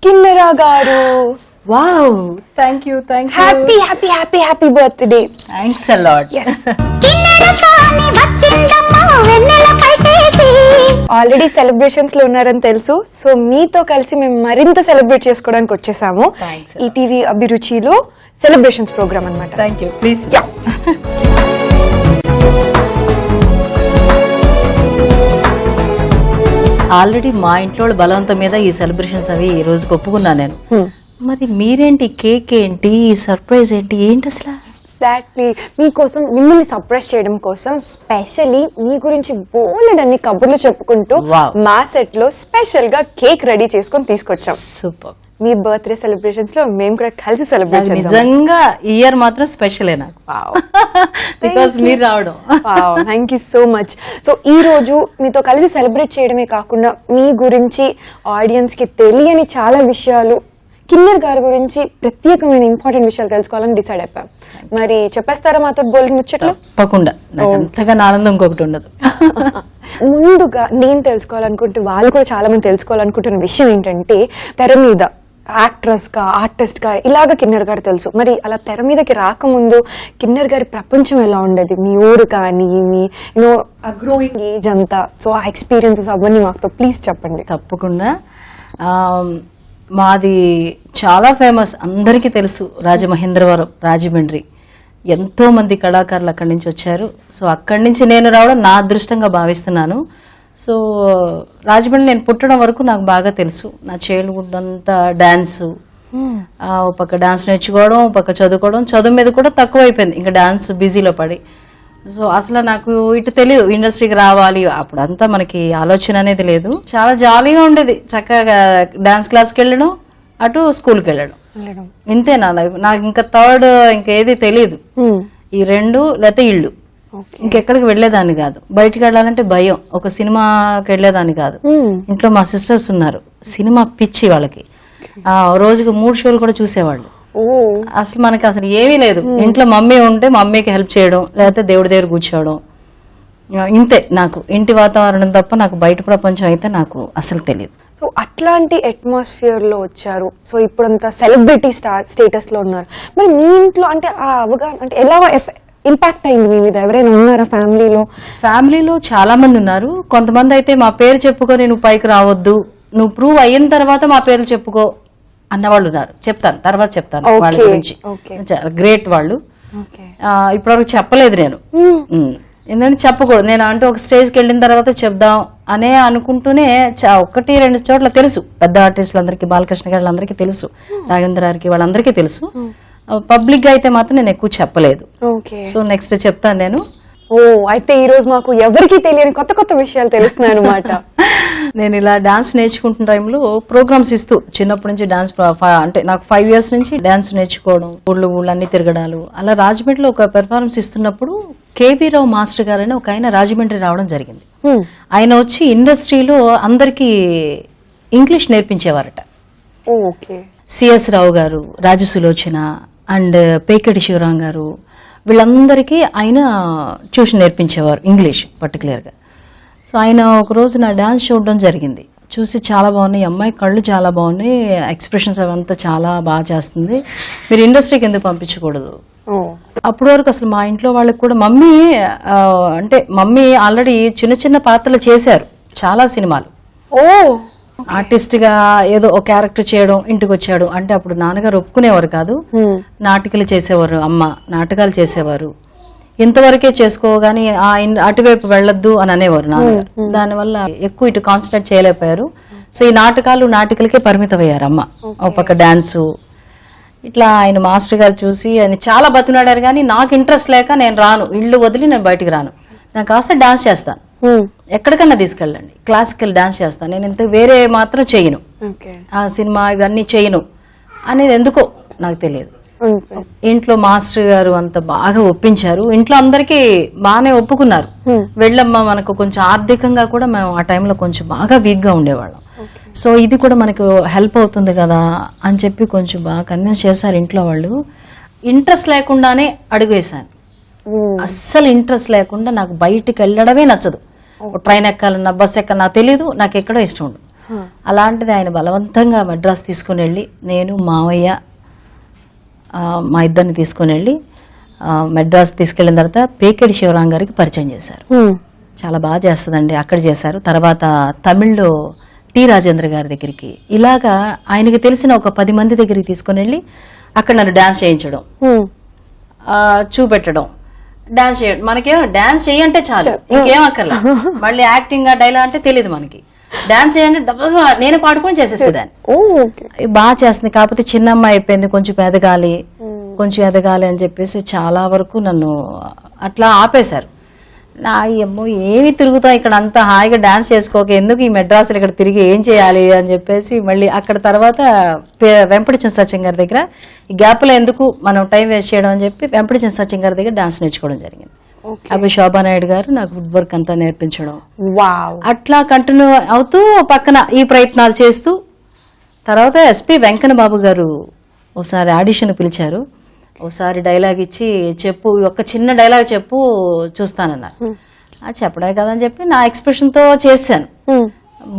కిన్నెరా గారు, wow, thank you happy happy happy happy birthday. Thanks a lot. Already celebrations లో ఉన్నారని తెలుసు, సో మీతో కలిసి మేము మరింత సెలబ్రేట్ చేసుకోవడానికి వచ్చేసాము. Thanks. ఈటీవీ అభిరుచిలో సెలబ్రేషన్స్ ప్రోగ్రామ్ అన్నమాట. Thank you, please. ఆల్రెడీ మా ఇంట్లో వాళ్ళ బలవంతం మీద ఈ సెలబ్రేషన్స్ అవి ఈ రోజు ఒప్పుకున్నా నేను. మరి మీరేంటి, కేక్ ఏంటి, సర్ప్రైజ్ ఏంటి, ఏంటి అసలు? ఎగ్జాక్ట్లీ మీకోసం, మిమ్మల్ని సర్ప్రైజ్ చేయడం కోసం స్పెషల్లీ మీ గురించి బోలెడన్ని కబుర్లు చెప్పుకుంటూ Wow. మా సెట్ లో స్పెషల్ గా కేక్ రెడీ చేసుకొని తీసుకొచ్చాం. సూపర్. మీ బర్త్డే సెలబ్రేషన్స్ లో మేము కూడా కలిసి సెలబ్రేట్ చేద్దాం. నిజంగా ఇయర్ మాత్రం స్పెషలే నాకు, బికాస్ మీరు రావడం. Thank you so much. So ఈ రోజు మీతో కలిసి సెలబ్రేట్ చేయడమే కాకుండా మీ గురించి ఆడియన్స్ కి తెలియని చాలా విషయాలు, కిన్నెర్ గారి గురించి ప్రత్యేకమైన ఇంపార్టెంట్ విషయాలు తెలుసుకోవాలని డిసైడ్ అయిపోయాం. మరి చెప్పేస్తారా మాతో బోల్డ్ ముచ్చట్లు? తప్పకుండా, నాకు అంతగా ఆనందం ఇంకొకటి ఉండదు. ముందుగా నేను తెలుసుకోవాలనుకుంటే, వాళ్ళు కూడా చాలా మంది తెలుసుకోవాలనుకుంటున్న విషయం ఏంటంటే, తెర మీద యాక్ట్రెస్ గా, ఆర్టిస్ట్ గా ఇలాగ కిన్నెర్ గారు తెలుసు. మరి అలా తెర మీదకి రాకముందు కిన్నెర్ గారి ప్రపంచం ఎలా ఉండేది? మీ ఊరు కానీ, మీ గ్రోయింగ్ ఏజ్ అంతా, సో ఆ ఎక్స్పీరియన్సెస్ అవన్నీ మాతో ప్లీజ్ చెప్పండి. తప్పకుండా. మాది చాలా ఫేమస్, అందరికీ తెలుసు, రాజమహేంద్రవరం, రాజమండ్రి. ఎంతో మంది కళాకారులు అక్కడి నుంచి వచ్చారు. సో అక్కడి నుంచి నేను రావడం నా అదృష్టంగా భావిస్తున్నాను. సో రాజమండ్రి నేను పుట్టడం వరకు నాకు బాగా తెలుసు. నా చైల్డ్హుడ్ అంతా డాన్సు, ఒక పక్క డాన్స్ నేర్చుకోవడం, ఒక పక్క చదువుకోవడం. చదువు మీద కూడా తక్కువ అయిపోయింది, ఇంకా డాన్స్ బిజీలో పడి. సో అసలు నాకు ఇటు తెలియదు ఇండస్ట్రీకి రావాలి, అప్పుడు అంతా మనకి ఆలోచన అనేది లేదు. చాలా జాలీగా ఉండేది, చక్కగా డాన్స్ క్లాస్కి వెళ్ళడం, అటు స్కూల్కి వెళ్ళడం, ఇంతే నా లైఫ్. నాకు ఇంకా థర్డ్ ఇంకేది తెలియదు. ఈ రెండు లేకపోతే ఇల్లు, ఇంకెక్కడికి వెళ్లేదాన్ని కాదు. బయటికి వెళ్ళాలంటే భయం, ఒక సినిమాకి వెళ్లేదాన్ని కాదు. ఇంట్లో మా సిస్టర్స్ ఉన్నారు, సినిమా పిచ్చి వాళ్ళకి. రోజుకు 3 షోలు కూడా చూసేవాళ్ళు. అసలు మనకి అసలు ఏమీ లేదు, ఇంట్లో మమ్మీ ఉంటే మమ్మీకి హెల్ప్ చేయడం, లేకపోతే దేవుడి దగ్గర కూర్చోవడం, ఇంతే. నాకు ఇంటి వాతావరణం తప్ప నాకు బయట ప్రపంచం అయితే నాకు అసలు తెలియదు. సో అట్లాంటి అట్మాస్ఫియర్ లో వచ్చారు. సో ఇప్పుడంతా సెలబ్రిటీ స్టేటస్ లో ఉన్నారు. మరి మీ ఇంట్లో అంటే ఆ అవగాహన అంటే ఎలా ఇంపాక్ట్ అయింది మీ మీద? ఎవరైనా ఉన్నారా ఫ్యామిలీలో? ఫ్యామిలీలో చాలా మంది ఉన్నారు. కొంతమంది అయితే మా పేరు చెప్పుకొని నువ్వు పైకి రావద్దు, నువ్వు ప్రూవ్ అయిన తర్వాత మా పేర్లు చెప్పుకో అన్నవాళ్ళు ఉన్నారు. చెప్తాను, తర్వాత చెప్తాను వాళ్ళ గురించి. గ్రేట్ వాళ్ళు. ఇప్పటివరకు చెప్పలేదు నేను, ఎందుకంటే చెప్పకూడదు. నేను అంటే ఒక స్టేజ్కి వెళ్ళిన తర్వాత చెప్దాం అనే అనుకుంటూనే 1-2 చోట్ల తెలుసు. పెద్ద ఆర్టిస్టులందరికీ, బాలకృష్ణ గారు అందరికీ తెలుసు, రాఘవేంద్ర గారికి వాళ్ళందరికీ తెలుసు. పబ్లిక్ గా అయితే మాత్రం నేను ఎక్కువ చెప్పలేదు. సో నెక్స్ట్ చెప్తాను నేను. అయితే ఈ రోజు మాకు ఎవరికి తెలియని కొత్త కొత్త విషయాలు తెలుస్తున్నాయి అన్నమాట. నేను ఇలా డాన్స్ నేర్చుకుంటున్న టైంలో ప్రోగ్రామ్స్ ఇస్తూ, చిన్నప్పటి నుంచి డాన్స్ అంటే నాకు 5 years నుంచి డాన్స్ నేర్చుకోవడం, ఊళ్ళు అన్ని తిరగడాలు, అలా రాజమండ్రిలో ఒక పెర్ఫార్మెన్స్ ఇస్తున్నప్పుడు కేవీ రావు మాస్టర్ గారని ఒక ఆయన రాజమండ్రి రావడం జరిగింది. ఆయన వచ్చి ఇండస్ట్రీలో అందరికీ ఇంగ్లీష్ నేర్పించేవారట. సిఎస్ రావు గారు, రాజసులోచన అండ్ పేకెటి శివరాం గారు, వీళ్ళందరికీ ఆయన ట్యూషన్ నేర్పించేవారు, ఇంగ్లీష్ పర్టికులర్గా. సో ఆయన ఒకరోజు నా డాన్స్ చూడడం జరిగింది. చూసి చాలా బాగున్నాయి, అమ్మాయి కళ్ళు చాలా బాగున్నాయి, ఎక్స్ప్రెషన్స్ అవంతా చాలా బాగా చేస్తుంది, మీరు ఇండస్ట్రీకి ఎందుకు పంపించకూడదు? అప్పటి వరకు అసలు మా ఇంట్లో వాళ్ళకి కూడా, మమ్మీ ఆల్రెడీ చిన్న చిన్న పాత్రలు చేశారు, చాలా సినిమాలు. ఆర్టిస్ట్ గా ఏదో ఒక క్యారెక్టర్ చేయడం, ఇంటికి వచ్చాడు అంటే అప్పుడు నాన్నగారు ఒప్పుకునేవారు కాదు. నాటికలు చేసేవారు, అమ్మ నాటకాలు చేసేవారు. ఇంతవరకే చేసుకోగాని అటువైపు వెళ్ళొద్దు అని అనేవారు నాన్నగారు. దానివల్ల ఎక్కువ ఇటు కాన్సన్ట్రేట్ చేయలేకపోయారు. సో ఈ నాటకాలకే పరిమితం అయ్యారు అమ్మ. ఒక పక్క డాన్సు, ఇట్లా ఆయన మాస్టర్ గారు చూసి ఆయన చాలా బతినాడారు, కానీ నాకు ఇంట్రెస్ట్ లేక నేను రాను, ఇల్లు వదిలి నేను బయటికి రాను, నాకు కాస్త డాన్స్ చేస్తాను, ఎక్కడికన్నా తీసుకెళ్ళండి, క్లాసికల్ డాన్స్ చేస్తాను, నేను ఇంత వేరే మాత్రం చేయను, ఆ సినిమా ఇవన్నీ చేయను అనేది ఎందుకో నాకు తెలియదు. ఇంట్లో మాస్టర్ గారు అంత బాగా ఒప్పించారు, ఇంట్లో అందరికీ బాగానే ఒప్పుకున్నారు. వెళ్ళమ్మా, మనకు కొంచెం ఆర్థికంగా కూడా మేము ఆ టైంలో కొంచెం బాగా వీక్ గా ఉండేవాళ్ళం, సో ఇది కూడా మనకు హెల్ప్ అవుతుంది కదా అని చెప్పి కొంచెం బాగా కన్విన్స్ చేశారు ఇంట్లో వాళ్ళు. ఇంట్రెస్ట్ లేకుండానే అడుగు వేశాను, అస్సలు ఇంట్రెస్ట్ లేకుండా, నాకు బయటికి వెళ్ళడమే నచ్చదు, ట్రైన్ ఎక్కాలన్నా బస్ ఎక్కాలన్నా నాకు తెలీదు, నాకు ఎక్కడో ఇష్టం ఉండదు. అలాంటిది ఆయన బలవంతంగా మద్రాసు తీసుకుని వెళ్ళి, నేను మావయ్య మా ఇద్దరిని తీసుకుని వెళ్ళి మద్రాసు తీసుకెళ్ళిన తర్వాత పేకేడి శివరాం గారికి పరిచయం చేశారు. చాలా బాగా చేస్తుందండి, అక్కడ చేశారు. తర్వాత తమిళ్లో టి రాజేంద్ర గారి దగ్గరికి, ఇలాగా ఆయనకి తెలిసిన ఒక 10 మంది దగ్గరికి తీసుకుని వెళ్ళి అక్కడ నన్ను డాన్స్ చేయించడం, చూపెట్టడం, డాన్స్ చేయడం. మనకేమో డాన్స్ చేయంటే చాలు, ఇంకేం అక్కర్లా, మళ్ళీ యాక్టింగ్ డైలాగ్ అంటే తెలియదు మనకి. డాన్స్ చేయండి నేను పాడుకొని చేసేసేదాన్ని. బాగా చేస్తుంది, కాకపోతే చిన్నమ్మాయి అయిపోయింది, కొంచెం ఎదగాలి అని చెప్పేసి చాలా వరకు నన్ను అట్లా ఆపేశారు. నా ఏమో ఏమి తిరుగుతా ఇక్కడ అంతా హాయిగా డాన్స్ చేసుకోక, ఎందుకు ఈ మెడ్రాసులు ఇక్కడ తిరిగి ఏం చేయాలి అని చెప్పేసి మళ్ళీ అక్కడ తర్వాత వెంపటిచంద్ర సత్యం గారి దగ్గర, ఈ గ్యాప్లో ఎందుకు మనం టైం వేస్ట్ చేయడం అని చెప్పి వెంపటిచంద్ర సత్యం గారి దగ్గర డాన్స్ నేర్చుకోవడం జరిగింది. అప్పుడు శోభానాయుడు గారు నాకు వుడ్ వర్క్ అంతా నేర్పించడం, అట్లా కంటిన్యూ అవుతూ పక్కన ఈ ప్రయత్నాలు చేస్తూ, తర్వాత ఎస్పి వెంకన్న బాబు గారు ఒకసారి ఆడిషన్ పిలిచారు, ఒకసారి డైలాగ్ ఇచ్చి చెప్పు, ఒక చిన్న డైలాగ్ చెప్పు చూస్తానన్నారు. అది చెప్పడమే కదని చెప్పి నా ఎక్స్ప్రెషన్ తో చేశాను,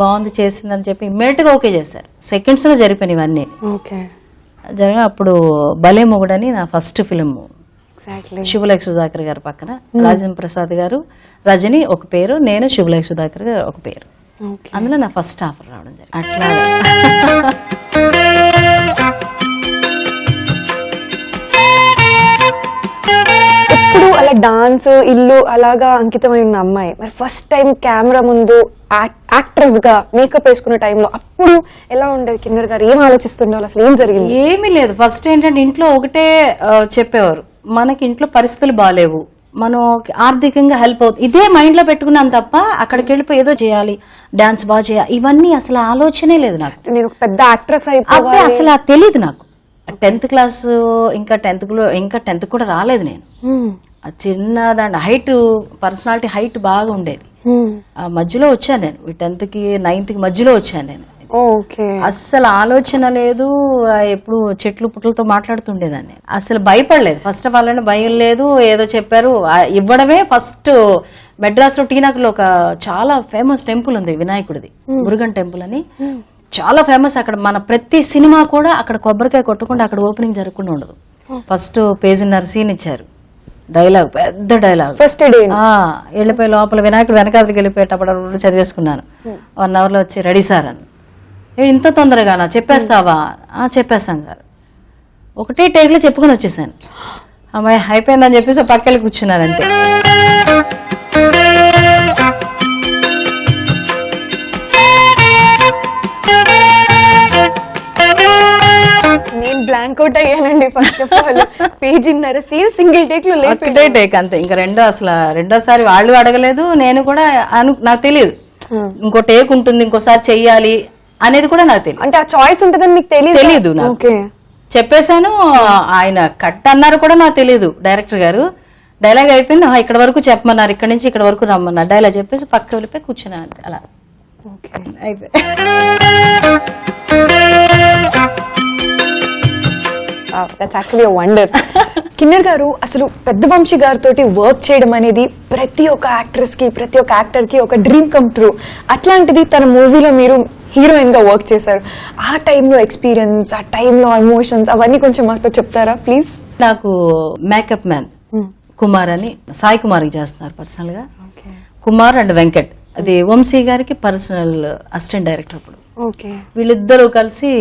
బాగుంది చేసిందని చెప్పి ఇమ్మీడియట్ గా ఓకే చేశారు. సెకండ్స్ లో జరిపోయినాయి ఇవన్నీ. జరిగిన అప్పుడు భలే మొగుడని నా ఫస్ట్ ఫిల్మ్, శుభలేఖ సుధాకర్ గారు పక్కన రాజేంద్ర ప్రసాద్ గారు, రజని ఒక పేరు, నేను శుభలేఖ సుధాకర్ గారు ఒక పేరు, అందులో నా ఫస్ట్ ఆఫర్ రావడం జరిగింది. అట్లా ఎప్పుడు అలా డాన్స్ ఇల్లు అలాగా అంకితమై ఉన్న అమ్మాయి మరి ఫస్ట్ టైం కెమెరా ముందు యాక్ట్రెస్ గా మేకప్ వేసుకున్న టైంలో అప్పుడు ఎలా ఉండేది? కిన్నర్ గారు ఏం ఆలోచిస్తుండాలి, అసలు ఏం జరిగింది? ఏమీ లేదు. ఫస్ట్ ఏంటంటే ఇంట్లో ఒకటే చెప్పేవారు, మనకి ఇంట్లో పరిస్థితులు బాగాలేవు, మనం ఆర్థికంగా హెల్ప్ అవుతుంది, ఇదే మైండ్ లో పెట్టుకున్నాను తప్ప అక్కడికి వెళ్ళిపోయి ఏదో చేయాలి, డాన్స్ బాగా చేయాలి, ఇవన్నీ అసలు ఆలోచనే లేదు నాకు. నేను ఒక పెద్ద యాక్ట్రెస్ అయిపోయి అసలు తెలియదు నాకు. 10th క్లాస్ ఇంకా 10th కూడా రాలేదు నేను. చిన్న దాంట్లో హైట్, పర్సనాలిటీ హైట్ బాగా ఉండేది. మధ్యలో వచ్చాను నేను, 10th కి 9th కి మధ్యలో వచ్చాను నేను. అస్సలు ఆలోచన లేదు, ఎప్పుడు చెట్లు పుట్లతో మాట్లాడుతుండేదాన్ని, అసలు భయపడలేదు. ఫస్ట్ ఆఫ్ ఆల్ అంటే భయం లేదు, ఏదో చెప్పారు ఇవ్వడమే. ఫస్ట్ మెడ్రాస్ లో టీనగర్లో ఒక చాలా ఫేమస్ టెంపుల్ ఉంది వినాయకుడిది, మురుగన్ టెంపుల్ అని, చాలా ఫేమస్. అక్కడ మన ప్రతి సినిమా కూడా అక్కడ కొబ్బరికాయ కొట్టకుండా అక్కడ ఓపెనింగ్ జరగకుండా ఉండదు. ఫస్ట్ పేజీన్నర సీన్ ఇచ్చారు, డైలాగ్, పెద్ద డైలాగ్. ఫస్ట్ డే వెళ్ళిపోయి లోపల వినాయకుడు వెనకాలకి వెళ్ళిపోయేటప్పుడు చదివేసుకున్నాను. 1 hour లో వచ్చి రెడీ సార్ అని. ఇంత తొందరగానా, చెప్పేస్తావా? చెప్పేస్తాను సార్. ఒకటే టేక్ లో చెప్పుకొని వచ్చేసాను. అమ్మాయి అయిపోయిందని చెప్పేసి పక్కకి కూర్చున్నాను అంతే. నేను బ్లాంక్ అవుట్ అయ్యానండి. ఫస్ట్ ఆఫ్ ఆల్ పేజీన్నర సీన్ సింగిల్ టేక్ లో ఒకటే టేక్ అంతే. ఇంకా రెండోసారి వాళ్ళు అడగలేదు, నేను కూడా నాకు తెలియదు ఇంకో టేక్ ఉంటుంది, ఇంకోసారి చెయ్యాలి అనేది కూడా నాకు తెలియదు. అంటే ఆ చాయిస్ ఉంటుందని మీకు తెలీదు. చెప్పేశాను, ఆయన కట్ అన్నారు కూడా నాకు తెలియదు. డైరెక్టర్ గారు డైలాగ్ అయిపోయింది, ఇక్కడ వరకు చెప్పమన్నారు, ఇక్కడ నుంచి ఇక్కడ వరకు రమ్మన్నారు, డైలాగ్ చెప్పేసి పక్క వెళ్ళిపోయి కూర్చున్నాను అంతే. అలా అయిపోయి that's actually a wonder. Kinnaur గారు, అసలు పెద్ద వంశీ గారితో వర్క్ చేయడం అనేది ప్రతి ఒక్క యాక్ట్రెస్ కి, ప్రతి ఒక్క యాక్టర్ కి ఒక డ్రీమ్ కమ్ ట్రూ. అట్లాంటిది తన మూవీలో మీరు హీరోయిన్ గా వర్క్ చేశారు. ఆ టైంలో ఎక్స్పీరియన్స్, ఆ టైంలో ఎమోషన్స్ అవన్నీ కొంచెం మాతో చెప్తారా ప్లీజ్? నాకు మేకప్ మ్యాన్ కుమార్ అని, సాయి కుమార్ చేస్తున్నారు పర్సనల్ గా. కుమార్ అండ్ వెంకట్, అది వంశీ గారికి పర్సనల్ అసిస్టెంట్ డైరెక్టర్. అప్పుడు వీళ్ళిద్దరూ కలిసి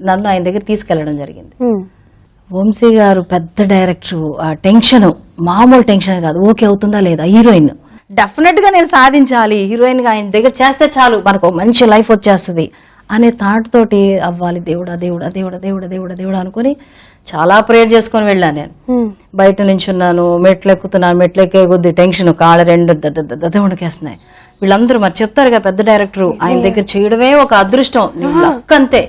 నన్ను ఆయన దగ్గర తీసుకెళ్లడం జరిగింది. వంశీ గారు పెద్ద డైరెక్టర్, ఆ టెన్షన్ మామూలు టెన్షన్ కాదు, ఓకే అవుతుందా లేదా, హీరోయిన్ డెఫినెట్ గా నేను సాధించాలి, హీరోయిన్ గా ఆయన దగ్గర చేస్తే చాలు మనకు మంచి లైఫ్ వచ్చేస్తుంది అనే థాట్ తోటి అవ్వాలి దేవుడా దేవుడా దేవుడా దేవుడా దేవుడా దేవుడా అనుకుని చాలా ప్రేయర్ చేసుకొని వెళ్ళాను నేను. బయట నుంచి ఉన్నాను, మెట్లు ఎక్కుతున్నాను, మెట్లు ఎక్కే కొద్ది టెన్షన్, కాళ్ళ రెండు దద్దముడికేస్తున్నాయి. వీళ్ళందరూ మరి చెప్తారు కదా పెద్ద డైరెక్టర్, ఆయన దగ్గర చేయడమే ఒక అదృష్టం, నీ లక్ అంతే.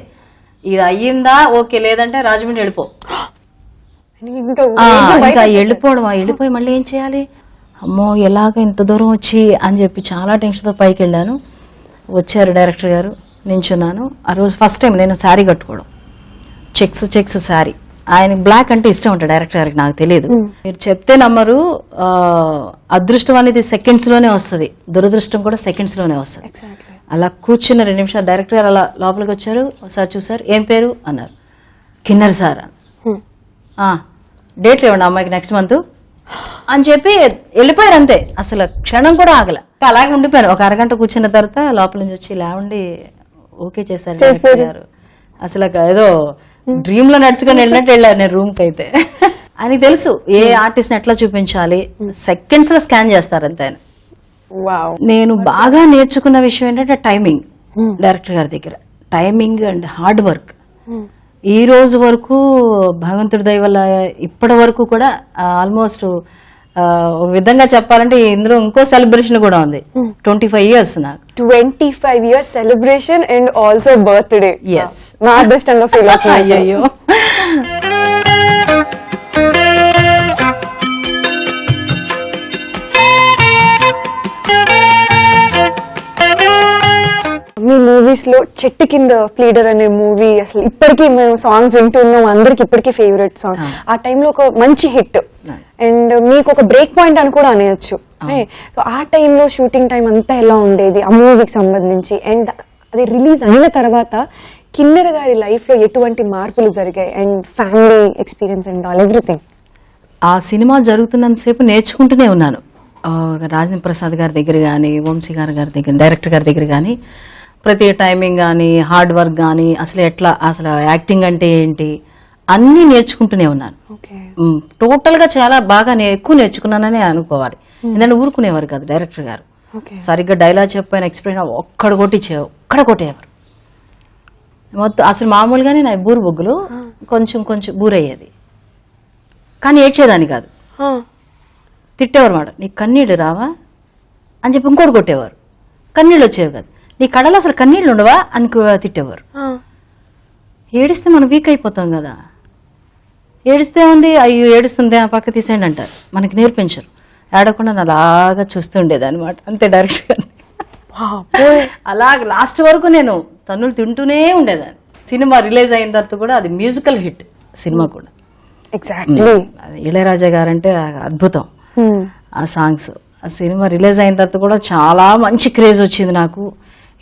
ఇది అయ్యిందా ఓకే, లేదంటే రాజమండ్రి వెళ్ళిపో. ఇంకా వెళ్ళిపోయి మళ్ళీ ఏం చేయాలి, అమ్మో ఎలాగ ఇంత దూరం వచ్చి అని చెప్పి చాలా టెన్షన్తో పైకి వెళ్ళాను. వచ్చారు డైరెక్టర్ గారు, నించున్నాను. ఆ రోజు ఫస్ట్ టైం నేను శారీ కట్టుకోవడం, చెక్స్ శారీ. ఆయన బ్లాక్ అంటే ఇష్టం ఉంటాడు డైరెక్టర్ గారికి, నాకు తెలియదు. మీరు చెప్తే నమ్మరు, అదృష్టం అనేది సెకండ్స్ లోనే వస్తుంది, దురదృష్టం కూడా సెకండ్స్ లోనే వస్తుంది. అలా కూర్చున్న 2 నిమిషాలు డైరెక్టర్ గారు అలా లోపలికి వచ్చారు, ఒకసారి చూసారు, ఏం పేరు అన్నారు. కిన్నర్ సార్. డేట్లు ఇవ్వండి అమ్మాయికి నెక్స్ట్ మంత్ అని చెప్పి వెళ్ళిపోయారు అంతే. అసలు క్షణం కూడా ఆగల, అలాగే ఉండిపోయాను. ఒక అరగంట కూర్చున్న తర్వాత లోపల నుంచి వచ్చి లేవండి ఓకే చేశారు డైరెక్టర్ గారు. అసలు ఏదో డ్రీమ్ లో నడుచుకొని వెళ్ళినట్టు వెళ్ళారు నేను రూమ్ కి. అయితే ఆయనకి తెలుసు ఏ ఆర్టిస్ట్ ని ఎట్లా చూపించాలి, సెకండ్స్ లో స్కాన్ చేస్తారు అంతే ఆయన. నేను బాగా నేర్చుకున్న విషయం ఏంటంటే టైమింగ్. డైరెక్టర్ గారి దగ్గర టైమింగ్ అండ్ హార్డ్ వర్క్. ఈ రోజు వరకు భగవంతుడి దయ వల్ల ఇప్పటి వరకు కూడా ఆల్మోస్ట్ ఒక విధంగా చెప్పాలంటే ఇందులో ఇంకో సెలబ్రేషన్ కూడా ఉంది. 25 years నాకు. 25 years celebration and also birthday. Yes. నా అదృష్టంగా ఫీల్ అవుతుంది. అయ్యో మీ మూవీస్ లో చెట్టు కింద ప్లీడర్ అనే మూవీ అసలు ఇప్పటికీ మేము సాంగ్స్ వింటున్నాం, అందరికి ఇప్పటికీ ఫేవరెట్ సాంగ్. ఆ టైంలో ఒక మంచి హిట్ అండ్ మీకు ఒక బ్రేక్ పాయింట్ అని కూడా అనేయచ్చు. సో ఆ టైంలో షూటింగ్ టైం అంతా ఎలా ఉండేది ఆ మూవీకి సంబంధించి, అండ్ అది రిలీజ్ అయిన తర్వాత కిన్నెర గారి లైఫ్ లో ఎటువంటి మార్పులు జరిగాయి and family experience and all everything? ఆ సినిమా జరుగుతున్నంతసేపు నేర్చుకుంటూనే ఉన్నాను. రాజేంద్ర ప్రసాద్ గారి దగ్గర కానీ, వంశీ గారి దగ్గర, డైరెక్టర్ గారి దగ్గర కానీ ప్రతి టైమింగ్ కానీ, హార్డ్ వర్క్ కానీ, అసలు ఎట్లా, అసలు యాక్టింగ్ అంటే ఏంటి అన్నీ నేర్చుకుంటూనే ఉన్నాను. టోటల్ గా చాలా బాగా ఎక్కువ నేర్చుకున్నానని అనుకోవాలి. ఎందుకంటే ఊరుకునేవారు కాదు డైరెక్టర్ గారు. సరిగ్గా డైలాగ్ చెప్పిన ఎక్స్ప్రెషన్ ఒక్కడ కొట్టేవారు మొత్తం. అసలు మామూలుగానే నా బూరు బొగ్గులు కొంచెం బూరయ్యేది, కానీ ఏడ్చేదాన్ని కాదు. తిట్టేవారు మాట, నీకు కన్నీళ్ళు రావా అని చెప్పి ఇంకోటి కొట్టేవారు. కన్నీళ్ళు వచ్చేవి కాదు, నీ కళలో అసలు కన్నీళ్ళు ఉండవా అని తిట్టేవారు. ఏడిస్తే మనం వీక్ అయిపోతాం కదా, ఏడిస్తే ఉంది, అయ్యో ఏడుస్తుంది ఆ పక్క తీసేయండి అంటారు, మనకి నేర్పించరు. ఏడకుండా అలాగా చూస్తుండేది అనమాట అంతే డైరెక్ట్ గా. అలాగ లాస్ట్ వరకు నేను తన్నులు తింటూనే ఉండేదాన్ని. సినిమా రిలీజ్ అయిన తర్వాత కూడా అది మ్యూజికల్ హిట్ సినిమా కూడా. ఎగ్జాక్ట్లీ. ఇళయరాజా గారంటే అద్భుతం ఆ సాంగ్స్. ఆ సినిమా రిలీజ్ అయిన తర్వాత కూడా చాలా మంచి క్రేజ్ వచ్చింది నాకు.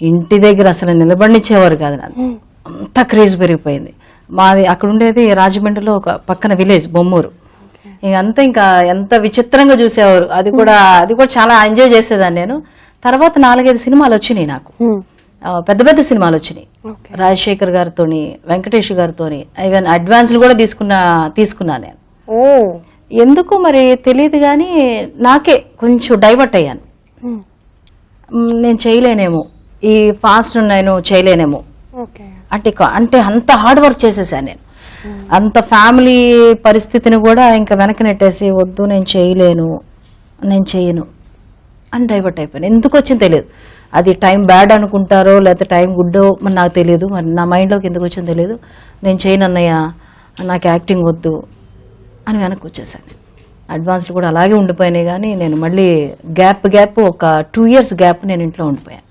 ఇంటి దగ్గర అసలు నిలబడినిచ్చేవారు కాదు, నాకు అంత క్రేజ్ పెరిగిపోయింది. మాది అక్కడ ఉండేది రాజమండ్రిలో ఒక పక్కన విలేజ్ బొమ్మూరు. ఇంకంతా ఇంకా ఎంత విచిత్రంగా చూసేవారు. అది కూడా చాలా ఎంజాయ్ చేసేదాన్ని నేను. తర్వాత 4-5 సినిమాలు వచ్చినాయి నాకు, పెద్ద పెద్ద సినిమాలు వచ్చినాయి. రాజశేఖర్ గారితో, వెంకటేష్ గారితో ఈవెన్ అడ్వాన్స్లు కూడా తీసుకున్నా నేను. ఎందుకు మరి తెలియదు కానీ నాకే కొంచెం డైవర్ట్ అయ్యాను. నేను చేయలేనేమో, ఈ ఫాస్ట్ నేను చేయలేనేమో అంటే అంత హార్డ్ వర్క్ చేసేసాను నేను. అంత ఫ్యామిలీ పరిస్థితిని కూడా ఇంకా వెనక్కి నెట్టేసి వద్దు నేను చేయను అని డైవర్ట్ అయిపోయాను. ఎందుకు వచ్చింది తెలియదు. అది టైం బ్యాడ్ అనుకుంటారో లేకపోతే టైం గుడ్ మరి నాకు తెలియదు, మరి నా మైండ్లోకి ఎందుకు వచ్చిందో తెలియదు. నేను చేయను అన్నయ్య, నాకు యాక్టింగ్ వద్దు అని వెనక్కి వచ్చేసాను. అడ్వాన్స్లు కూడా అలాగే ఉండిపోయినాయి. కానీ నేను మళ్ళీ గ్యాప్ ఒక 2 years గ్యాప్ నేను ఇంట్లో ఉండిపోయాను.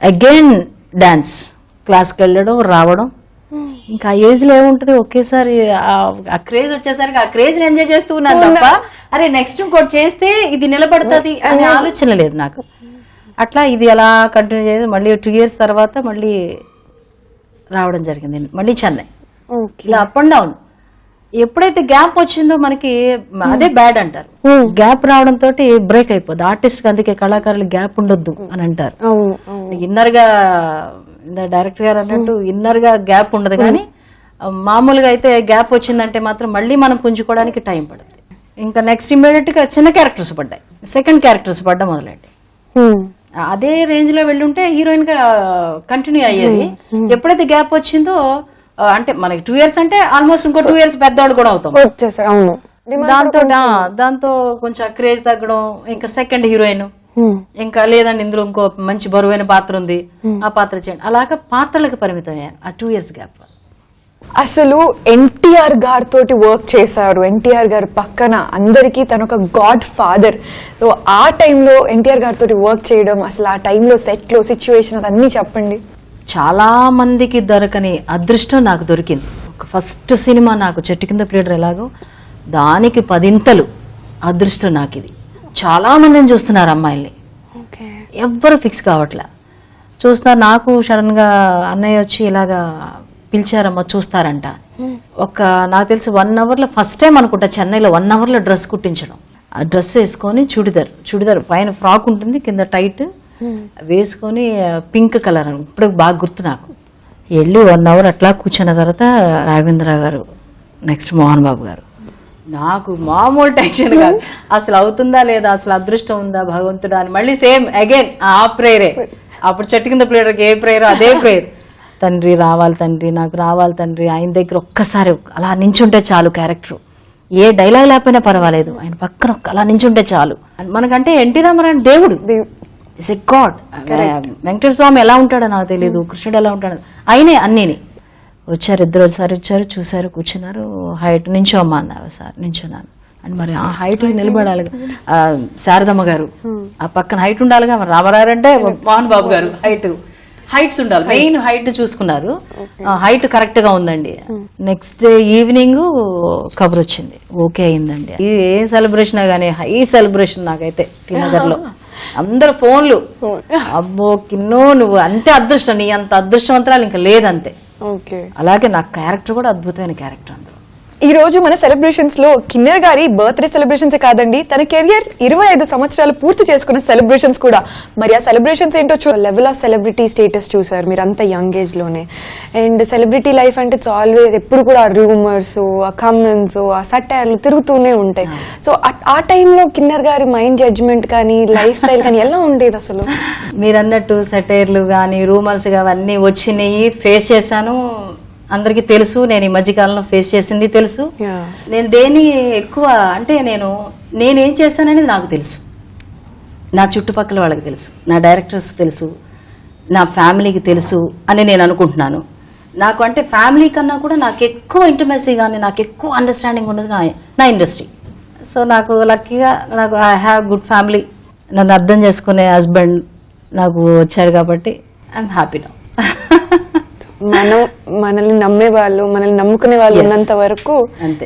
అగైన్ డాన్స్ క్లాస్కి వెళ్ళడం రావడం. ఇంకా ఆ ఏజ్ లో ఏముంటది, ఒకేసారి ఆ క్రేజ్ వచ్చేసరికి ఆ క్రేజ్ ఎంజాయ్ చేస్తూ ఉన్నాను తప్ప అరే నెక్స్ట్ ఇంకోటి చేస్తే ఇది నిలబడుతుంది అనే ఆలోచన లేదు నాకు. అట్లా ఇది అలా కంటిన్యూ చేసి మళ్ళీ 2 years తర్వాత మళ్ళీ రావడం జరిగింది, మళ్ళీ చెన్నై. ఇలా అప్ అండ్ డౌన్. ఎప్పుడైతే గ్యాప్ వచ్చిందో మనకి అదే బ్యాడ్ అంటారు. గ్యాప్ రావడం తోటి బ్రేక్ అయిపోద్ది ఆర్టిస్ట్. అందుకే కళాకారులు గ్యాప్ ఉండొద్దు అని అంటారు. ఇన్నర్ గా డైరెక్టర్ గారు అన్నట్టు ఇన్నర్ గా గ్యాప్ ఉండదు, కానీ మామూలుగా అయితే గ్యాప్ వచ్చిందంటే మాత్రం మళ్ళీ మనం పుంజుకోవడానికి టైం పడుతుంది. ఇంకా నెక్స్ట్ ఇమ్మీడియట్ గా చిన్న క్యారెక్టర్స్ పడ్డాయి, సెకండ్ క్యారెక్టర్స్ పడ్డా మొదలెండి. అదే రేంజ్ లో వెళ్ళుంటే హీరోయిన్ గా కంటిన్యూ అయ్యేది. ఎప్పుడైతే గ్యాప్ వచ్చిందో అంటే మనకి 2 years అంటే ఆల్మోస్ట్ ఇంకో 2 years పెద్దవాడు కూడా అవుతాం. వచ్చేసారు. అవును. దాంతో కొంచెం క్రేజ్ తగ్గడం, ఇంకా సెకండ్ హీరోయిన్, ఇంకా లేదండి ఇందులో ఇంకో మంచి బరువైన పాత్ర ఉంది, ఆ పాత్ర చేయండి, అలాగా పాత్రలకు పరిమితం ఆ 2 years గ్యాప్. అసలు ఎన్టీఆర్ గారితో వర్క్ చేశారు. ఎన్టీఆర్ గారు పక్కన అందరికీ తను ఒక గాడ్ ఫాదర్. సో ఆ టైంలో ఎన్టీఆర్ గారితో వర్క్ చేయడం, అసలు ఆ టైంలో సెట్లో సిచ్యువేషన్ అదన్నీ చెప్పండి. చాలా మందికి దొరకని అదృష్టం నాకు దొరికింది. ఒక ఫస్ట్ సినిమా నాకు చెట్టు కింద ప్లేడర్ ఎలాగో దానికి 10 అదృష్టం నాకు ఇది. చాలా మందిని చూస్తున్నారు అమ్మాయిల్ని, ఎవ్వరు ఫిక్స్ కావట్లే. చూస్తున్నారు. నాకు సడన్ గా అన్నయ్య వచ్చి ఇలాగా పిలిచారమ్మా చూస్తారంట. నాకు తెలిసి 1 hour లో ఫస్ట్ టైం అనుకుంటా చెన్నైలో 1 hour లో డ్రెస్ కుట్టించడం. ఆ డ్రెస్ వేసుకొని చుడిదార్ పైన ఫ్రాక్ ఉంటుంది, కింద టైట్ వేసుకొని పింక్ కలర్ అని ఇప్పుడు బాగా గుర్తు నాకు. వెళ్ళి 1 hour అట్లా కూర్చున్న తర్వాత రాఘవేంద్ర గారు, నెక్స్ట్ మోహన్ బాబు గారు. నాకు మామూలు టెన్షన్ కాదు, అసలు అవుతుందా లేదా, అసలు అదృష్టం ఉందా భగవంతుడా అని మళ్ళీ సేమ్ అగైన్ ఆ ప్రేయరే. అప్పుడు చెట్టు కింద ప్లేయర్కి ఏ ప్రేయర్ అదే ప్రేయర్. తండ్రి రావాలి తండ్రి, నాకు రావాలి తండ్రి, ఆయన దగ్గర ఒక్కసారి అలా నించుంటే చాలు. క్యారెక్టర్ ఏ డైలాగ్ లేకపోయినా పర్వాలేదు, ఆయన పక్కన అలా నించుంటే చాలు. మనకంటే ఎన్టీ రామారాయణ దేవుడు, ఇస్ ఎ గాడ్. వెంకటేశ్వర స్వామి ఎలా ఉంటాడో నాకు తెలియదు, కృష్ణుడు ఎలా ఉంటాడో, ఆయనే అన్నీని. వచ్చారు, ఇద్దరు ఒకసారి వచ్చారు, చూసారు, కూర్చున్నారు. హైట్ నించోమ్మా అన్నారు. సార్ నించున్నాను. అండ్ మరి ఆ హైట్ నిలబడాలి. శారదమ్మ గారు ఆ పక్కన హైట్ ఉండాలిగా. మరి రామారాయణ అంటే మోహన్ బాబు గారు హైట్స్ ఉండాలి, మెయిన్ హైట్ చూసుకున్నారు. హైట్ కరెక్ట్ గా ఉందండి. నెక్స్ట్ ఈవినింగ్ కబుర్ వచ్చింది, ఓకే అయిందండి. ఏ సెలబ్రేషన్ గానీ హై సెలబ్రేషన్ నాకైతే టీనగర్ లో. అందరు ఫోన్లు, అబ్బో కిన్నో నువ్వు అంతే అదృష్టం, నీ అంత అదృష్టవంతరాలు ఇంకా లేదంతే. అలాగే నా క్యారెక్టర్ కూడా అద్భుతమైన క్యారెక్టర్. అందులో ఈ రోజు మన సెలబ్రేషన్స్ లో కిన్నెర గారి బర్త్డే సెలబ్రేషన్స్ కాదండి, తన కెరియర్ 25 సంవత్సరాలు పూర్తి చేసుకున్న సెలబ్రేషన్స్ కూడా. మరి ఆ సెలబ్రేషన్స్ ఏంటో లెవెల్ ఆఫ్ సెలబ్రిటీ స్టేటస్ చూసారు మీరు అంత యంగ్ ఏజ్ లోనే. అండ్ సెలబ్రిటీ లైఫ్ అంటే ఇట్స్ ఆల్వేస్ ఎప్పుడు కూడా రూమర్స్, ఆ కమెంట్స్, ఆ సటైర్లు తిరుగుతూనే ఉంటాయి. సో ఆ టైంలో కిన్నెర గారి మైండ్ జడ్జ్మెంట్ కానీ లైఫ్ స్టైల్ కానీ ఎలా ఉండేది అసలు? మీరు అన్నట్టు సెటైర్లు కానీ రూమర్స్ అవన్నీ వచ్చినాయి, ఫేస్ చేశాను. అందరికీ తెలుసు, నేను ఈ మధ్యకాలంలో ఫేస్ చేసింది తెలుసు. నేను దేని ఎక్కువ అంటే నేనేం చేస్తాననేది నాకు తెలుసు, నా చుట్టుపక్కల వాళ్ళకి తెలుసు, నా డైరెక్టర్స్ తెలుసు, నా ఫ్యామిలీకి తెలుసు అని నేను అనుకుంటున్నాను. నాకు అంటే ఫ్యామిలీ కన్నా కూడా నాకు ఎక్కువ ఇంటిమసీ కానీ నాకు ఎక్కువ అండర్స్టాండింగ్ ఉన్నది నా ఇండస్ట్రీ. సో నాకు లక్కీగా నాకు ఐ హ్యావ్ గుడ్ ఫ్యామిలీ, నన్ను అర్థం చేసుకునే హస్బెండ్ నాకు వచ్చాడు కాబట్టి ఐఎమ్ హ్యాపీ నౌ. మనల్ని నమ్మే వాళ్ళు, మనల్ని నమ్ముకునే వాళ్ళు ఉన్నంత వరకు, అంతే.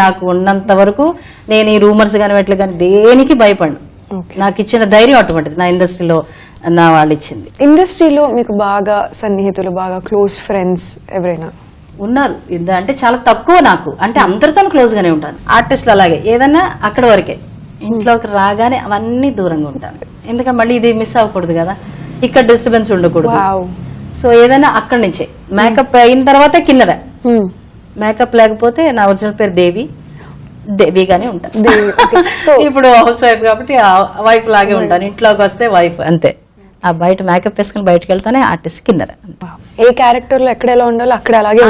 నాకు ఉన్నంత వరకు నేను ఈ రూమర్స్ కానీ వాటి కానీ దేనికి భయపడను. నాకు ఇచ్చిన ధైర్యం అటువంటిది నా ఇండస్ట్రీలో నా వాళ్ళు ఇచ్చింది. ఇండస్ట్రీలో మీకు బాగా సన్నిహితులు, బాగా క్లోజ్ ఫ్రెండ్స్ ఎవరైనా ఉన్నారు? అంటే చాలా తక్కువ. నాకు అంటే అందరితో క్లోజ్ గానే ఉంటాను. ఆర్టిస్టులు అలాగే, ఏదన్నా అక్కడ వరకే. ఇంట్లోకి రాగానే అవన్నీ దూరంగా ఉంటాను. ఎందుకంటే మళ్ళీ ఇది మిస్ అవ్వకూడదు కదా, ఇక్కడ డిస్టర్బెన్స్ ఉండకూడదు. సో ఏదైనా అక్కడి నుంచే. మేకప్ అయిన తర్వాత కిన్నెర, మేకప్ లేకపోతే నా ఒరిజినల్ పేరు దేవిగానే ఉంటాను. ఇప్పుడు హౌస్ వైఫ్ కాబట్టి వైఫ్ లాగే ఉంటాను. ఇంట్లోకి వస్తే వైఫ్ అంతే. ఆ బయట మేకప్ వేసుకుని బయటకు వెళ్తానే ఆర్టిస్ట్ కిన్నెర. ఏ క్యారెక్టర్ లో ఎక్కడ ఎలా ఉండాలో అక్కడ అలాగే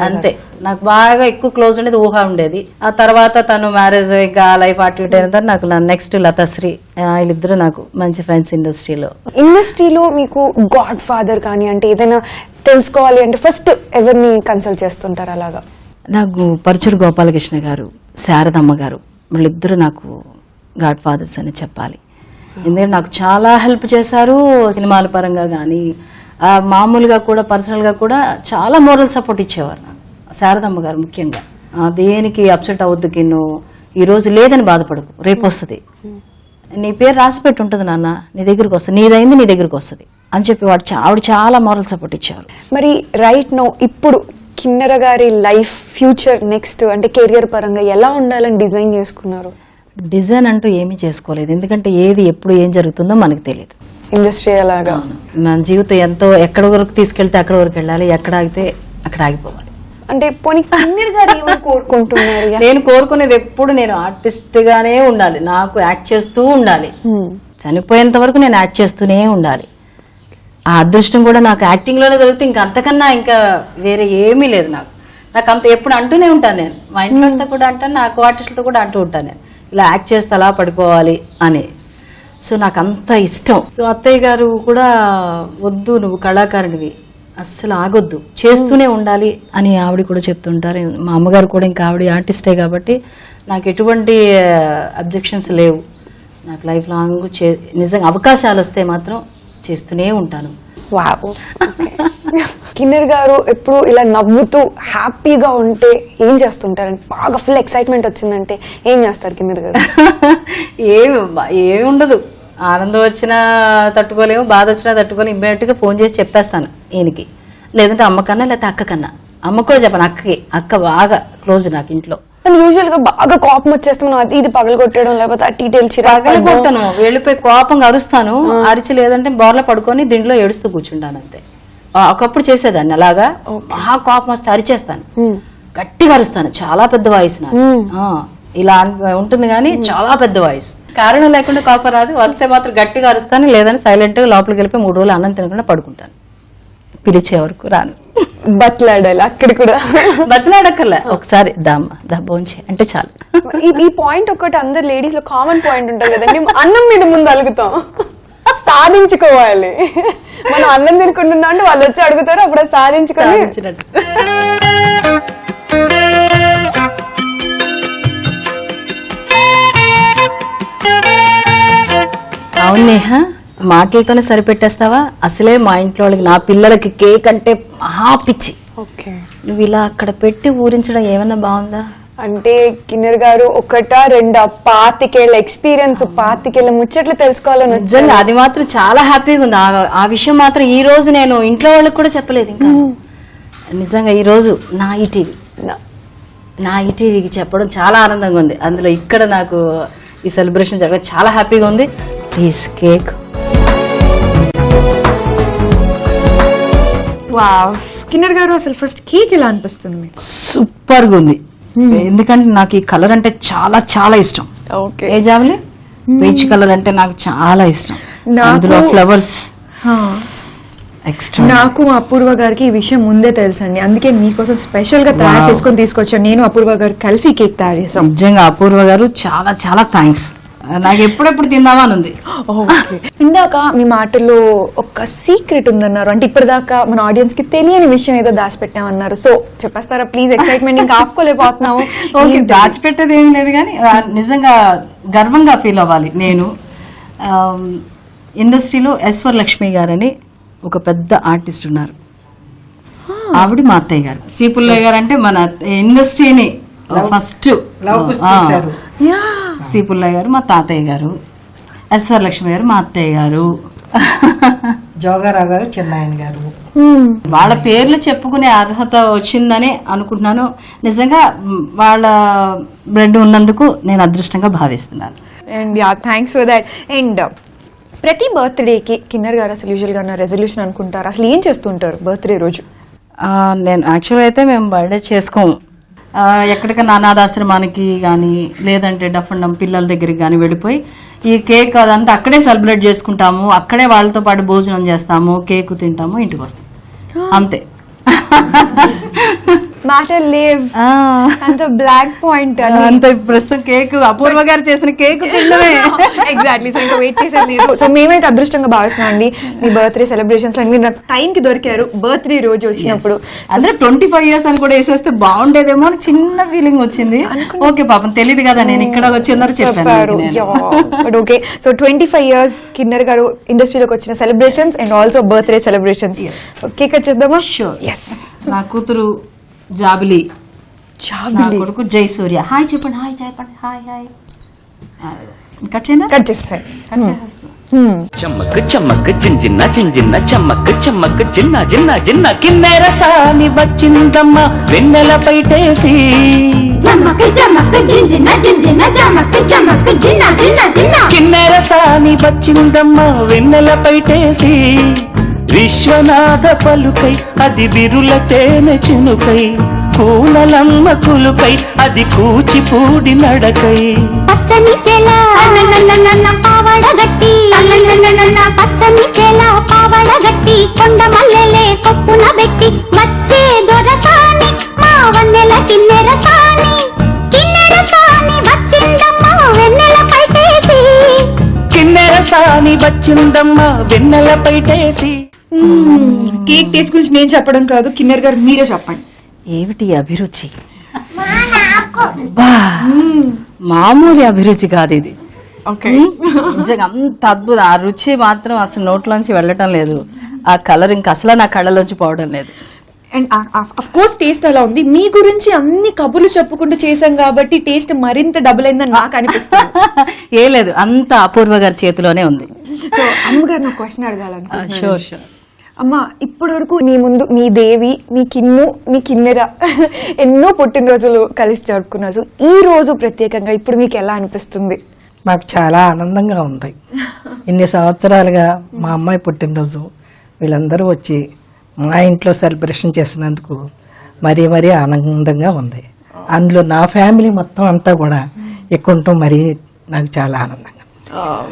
అంతే. నాకు బాగా ఎక్కువ క్లోజ్ ఉండేది ఊహ ఉండేది. ఆ తర్వాత తను మ్యారేజ్ ఇంకా లైఫ్ యాక్టివిటీ అయిన తర్వాత నాకు నెక్స్ట్ లతాశ్రీ, వీళ్ళిద్దరు నాకు మంచి ఫ్రెండ్స్ ఇండస్ట్రీలో. ఇండస్ట్రీలో మీకు గాడ్ ఫాదర్ కానీ అంటే ఏదైనా తెలుసుకోవాలి అంటే ఫస్ట్ ఎవరిని కన్సల్ట్ చేస్తుంటారు? అలాగా నాకు పరుచూరు గోపాలకృష్ణ గారు, శారదమ్మ గారు, వీళ్ళిద్దరు నాకు గాడ్ ఫాదర్స్ అని చెప్పాలి. ఎందుకంటే నాకు చాలా హెల్ప్ చేశారు సినిమాల పరంగా కానీ, మామూలుగా కూడా పర్సనల్ గా కూడా చాలా మోరల్ సపోర్ట్ ఇచ్చేవారు నాకు. శారదమ్మ గారు ముఖ్యంగా, దేనికి అప్సెట్ అవ్వద్దు, కిన్ను ఈ రోజు లేదని బాధపడకు, రేపు వస్తుంది, నీ పేరు రాసి పెట్టి ఉంటుంది నాన్న, నీ దగ్గరికి వస్తుంది, నీదైంది నీ దగ్గరికి వస్తుంది అని చెప్పి ఆవిడ చాలా మోరల్ సపోర్ట్ ఇచ్చేవారు. మరి రైట్ నౌ ఇప్పుడు కిన్నెర గారి లైఫ్ ఫ్యూచర్ నెక్స్ట్ అంటే కెరియర్ పరంగా ఎలా ఉండాలని డిజైన్ చేసుకున్నారు? డిజైన్ అంటూ ఏమీ చేసుకోలేదు, ఎందుకంటే ఏది ఎప్పుడు ఏం జరుగుతుందో మనకు తెలియదు. ఇండస్ట్రీ అలాగా మన జీవితం ఎంతో ఎక్కడ వరకు తీసుకెళ్తే అక్కడ వరకు వెళ్ళాలి, ఎక్కడ ఆగితే అక్కడ ఆగిపోవాలి. అంటే పోనీ కిన్నెర గారు ఏమని కోరుకుంటున్నారు? నేను కోరుకునేది ఎప్పుడు నేను ఆర్టిస్ట్ గానే ఉండాలి, నాకు యాక్ట్ చేస్తూ ఉండాలి. చనిపోయేంత వరకు నేను యాక్ట్ చేస్తూనే ఉండాలి. ఆ అదృష్టం కూడా నాకు యాక్టింగ్లోనే దొరికితే ఇంకా అంతకన్నా ఇంకా వేరే ఏమీ లేదు. నాకు అంత ఎప్పుడు అంటూనే ఉంటాను నేను, మా ఇంట్లో అంతా కూడా అంటాను, నాకు ఆర్టిస్టులతో కూడా అంటూ ఉంటాను నేను, ఇలా యాక్ట్ చేస్తే అలా పడిపోవాలి అని. సో నాకు అంత ఇష్టం. సో అత్తయ్య గారు కూడా వద్దు నువ్వు కళాకారుడివి, అస్సలు ఆగొద్దు, చేస్తూనే ఉండాలి అని ఆవిడ కూడా చెప్తుంటారు. మా అమ్మగారు కూడా ఇంకా ఆవిడ ఆర్టిస్టే కాబట్టి నాకు ఎటువంటి అబ్జెక్షన్స్ లేవు. నాకు లైఫ్ లాంగ్ నిజంగా అవకాశాలు వస్తే మాత్రం చేస్తూనే ఉంటాను. వావ్. కిన్నెర్ గారు ఎప్పుడు ఇలా నవ్వుతూ హ్యాపీగా ఉంటే ఏం చేస్తుంటారంటే, బాగా ఫుల్ ఎక్సైట్మెంట్ వచ్చిందంటే ఏం చేస్తారు కిన్నెర్ గారు? ఏమి ఉండదు, ఆనందం వచ్చినా తట్టుకోలేము, బాధ వచ్చినా తట్టుకోలేము. ఇమ్మీడియట్గా ఫోన్ చేసి చెప్పేస్తాను ఈయనకి, లేదంటే అమ్మకన్నా లేకపోతే అక్కకన్నా. అమ్మ కూడా చెప్పాను, అక్క బాగా క్లోజ్ నాకు ఇంట్లో. యూజువల్ గా బాగా కోపం వచ్చేస్తాను, అది ఇది పగలగొట్టడం లేకపోతే అటు ఇటు పగలగొట్టను, వెళ్ళిపోయి కోపంగా అరుస్తాను. అరిచి లేదంటే బోర్లో పడుకొని దీంట్లో ఏడుస్తూ కూర్చుంటాను అంతే. ఒకప్పుడు చేసేదాన్ని అలాగా, మహా కోపం వస్తే అరిచేస్తాను, గట్టిగా అరుస్తాను, చాలా పెద్ద వాయిస్ నాకు. ఇలా ఉంటుంది కానీ చాలా పెద్ద వాయిస్, కారణం లేకుండా కోపం రాదు. వస్తే మాత్రం గట్టిగా అరుస్తాను, లేదని సైలెంట్ గా లోపలికి వెళ్ళిపోయి 3 రోజులు అన్నం తినకుండా పడుకుంటాను. పిలిచే వరకు రాను. బట్లాడాలి అక్కడ కూడా, బతలాడక్కర్లే, ఒకసారి భోంచే అంటే చాలు. ఈ పాయింట్ ఒకటి అందరు లేడీస్ లో కామన్ పాయింట్ ఉంటుంది కదండి, అన్నం మీద ముందు అలుగుతాం, సాధించుకోవాలి. మనం అన్నం తినుకుంటున్నా అంటే వాళ్ళు వచ్చి అడుగుతారు, అప్పుడు సాధించుకోవాలి. అవును నేహ, మాటలతోనే సరిపెట్టేస్తావా? అసలే మా ఇంట్లో వాళ్ళకి, నా పిల్లలకి కేక్ అంటే మహా పిచ్చి. నువ్వు ఇలా అక్కడ పెట్టి ఊరించడం ఏమన్నా బాగుందా? అంటే కిన్నెర్ గారు 1-2 25 ఎక్స్పీరియన్స్, 25 ముచ్చట్లు తెలుసుకోవాలని. నిజంగా అది మాత్రం చాలా హ్యాపీగా ఉంది. ఆ విషయం మాత్రం ఈ రోజు నేను ఇంట్లో వాళ్ళకి కూడా చెప్పలేదు ఇంకా. నిజంగా ఈ రోజు నా ఈటీవీకి చెప్పడం చాలా ఆనందంగా ఉంది. అందులో ఇక్కడ నాకు ఈ సెలబ్రేషన్ జరగడం చాలా హ్యాపీగా ఉంది. Please cake. వావ్. కిన్నెర్ గారు అసలు ఫస్ట్ కేక్ ఎలా అనిపిస్తుంది? సూపర్ గా ఉంది. ఎందుకంటే నాకు ఈ కలర్ అంటే చాలా చాలా ఇష్టం. ఏ జావలి పీచ్ కలర్ అంటే నాకు చాలా ఇష్టం. అందులో ఫ్లవర్స్ ఎక్స్ట్రా. నాకు అపూర్వ గారికి ఈ విషయం ముందే తెలుసండి, అందుకే మీకోసం స్పెషల్ గా తయారు చేసుకొని తీసుకొచ్చాను. నేను అపూర్వ గారు కలిసి కేక్ తయారు చేసాం. నిజంగా అపూర్వ గారు చాలా చాలా థ్యాంక్స్. నాకు ఎప్పుడెప్పుడు తిందామా అని ఉంది. ఇందాక మీ మాటల్లో ఒక సీక్రెట్ ఉందన్నారు, అంటే ఇప్పటిదాకా మన ఆడియన్స్ కి తెలియని విషయం ఏదో దాచిపెట్టామన్నారు. సో చెప్పేస్తారా ప్లీజ్? ఎక్సైట్మెంట్ ఇంకా ఆపుకోలేకపోతున్నాము. దాచిపెట్టేది ఏమి లేదు కానీ నిజంగా గర్వంగా ఫీల్ అవ్వాలి. నేను ఇండస్ట్రీలో ఎస్వర్ లక్ష్మి గారని ఒక పెద్ద ఆర్టిస్ట్ ఉన్నారు, ఆవిడ మా అత్తయ్య గారు. సీపుల్లయ్య గారు అంటే మన ఇండస్ట్రీని ఫస్ట్ సీపుల్లయ్య గారు మా తాతయ్య గారు, ఎస్ఆర్ లక్ష్మి గారు మా అత్తయ్య గారు, జోగారావు గారు చిన్నాయన గారు. వాళ్ళ పేర్లు చెప్పుకునే అర్హత వచ్చిందని అనుకుంటున్నాను. నిజంగా వాళ్ళ బ్లడ్ ఉన్నందుకు నేను అదృష్టంగా భావిస్తున్నాను. And thanks for that. And ప్రతి బర్త్డేకి కిన్నెర్ గారు అసలు యూజువల్ గా రెజల్యూషన్ అనుకుంటారు, అసలు ఏం చేస్తుంటారు బర్త్డే రోజు? నేను యాక్చువల్గా అయితే మేము బర్త్డే చేసుకోము. ఎక్కడికైనా అనాథాశ్రమానికి కానీ లేదంటే డఫ్ అండ్ డమ్ పిల్లల దగ్గరికి కానీ వెళ్ళిపోయి ఈ కేక్ అదంతా అక్కడే సెలబ్రేట్ చేసుకుంటాము, అక్కడే వాళ్ళతో పాటు భోజనం చేస్తాము, కేక్ తింటాము, ఇంటికి వస్తాం, అంతే. మ్యాటర్ లేవ్ అంత బ్లాక్ పాయింట్ అంత ప్రస్తుతం కేక్ అపూర్వ గారు చేసిన కేక్ తినడమే. ఎగ్జాక్ట్లీ. సో ఇంకా వెయిట్ చేసేది లేదు. సో మేమైతే అదృష్టంగా భావిస్తున్నాం అండి మీ బర్త్డే సెలబ్రేషన్స్ లో మీరు టైం కి దొరికారు బర్త్డే రోజు వచ్చినప్పుడు. అంటే 25 years అని కూడా వేసేస్తే బాగుండేదేమో అని చిన్న ఫీలింగ్ వచ్చింది. ఓకే పాపం తెలియదు కదా, నేను ఇక్కడ వచ్చిందని చెప్పారు. ఓకే. సో 25 years కిన్నెర్ గారు ఇండస్ట్రీలోకి వచ్చిన celebrations and also birthday celebrations. Cake cut చేద్దామా? ఎస్. నా కూతురు జాబిలి, నా కొడుకు జై సూర్య. హాయ్ చెప్పండి, హాయ్ చెప్పండి, హాయ్ హాయ్. కట్ చేయండి, కట్ చేస్తాను. చమ్మక్ చమ్మక్ జింజిన్న జింజిన్న చమ్మక్ చమ్మక్ జిన్న జిన్న జిన్న కిన్నెర సాని వచ్చిందమ్మ వెన్నెల పైటేసి. కిన్నెర సాని వచ్చిందమ్మ వెన్నెల పైటేసి, విశ్వనాథ పలుకై అది విరుల తేనె చినుకై కూనలమ్మ కులుకై అది కూచిపూడి నడకై పచ్చని చేల పావడగట్టి పచ్చని చేల పావడగట్టి కొండ మల్లెలే కొప్పున పెట్టి వచ్చే దొరసాని మా వన్నెల కిన్నెర సాని వచ్చిందమ్మ వెన్నెల పైటేసి కిన్నెర సాని వచ్చిందమ్మ వెన్నెల పైటేసి. కేక్ టేస్ట్ గురించి నేను చెప్పడం కాదు, కిన్నెర్ గారు మీరే చెప్పండి. ఏమిటి అభిరుచి? బా, మామూలు అభిరుచి కాదు ఇది. ఓకే, నిజంగా అంత అద్భుతం. ఆ రుచి మాత్రం అసలు నోట్లోంచి వెళ్ళటం లేదు. ఆ కలర్ ఇంకా అసలు నా కళ్ళలోంచి పోవడం లేదు. అండ్ అఫ్ కోర్స్ టేస్ట్ అలా ఉంది. మీ గురించి అన్ని కబుర్లు చెప్పుకుంటూ చేశాం కాబట్టి టేస్ట్ మరింత డబుల్ అయిందని నాకు అనిపిస్తుంది. ఏ లేదు, అంత అపూర్వ గారి చేతిలోనే ఉంది. సో అమ్మగారు నాకు క్వశ్చన్ అడగాలనుకుంటున్నాను. Sure sure. అమ్మ, ఇప్పటి వరకు మీ ముందు మీ దేవి, మీ కిన్ను, మీ కిన్నెర ఎన్నో పుట్టినరోజులు కలిసి జరుపుకున్నారు. సో ఈ రోజు ప్రత్యేకంగా ఇప్పుడు మీకు ఎలా అనిపిస్తుంది? మాకు చాలా ఆనందంగా ఉంది. ఇన్ని సంవత్సరాలుగా మా అమ్మాయి పుట్టినరోజు వీళ్ళందరూ వచ్చి మా ఇంట్లో సెలబ్రేషన్ చేసినందుకు మరీ మరీ ఆనందంగా ఉంది. అందులో నా ఫ్యామిలీ మొత్తం అంతా కూడా ఎక్కువ ఉండటం మరీ నాకు చాలా ఆనందంగా,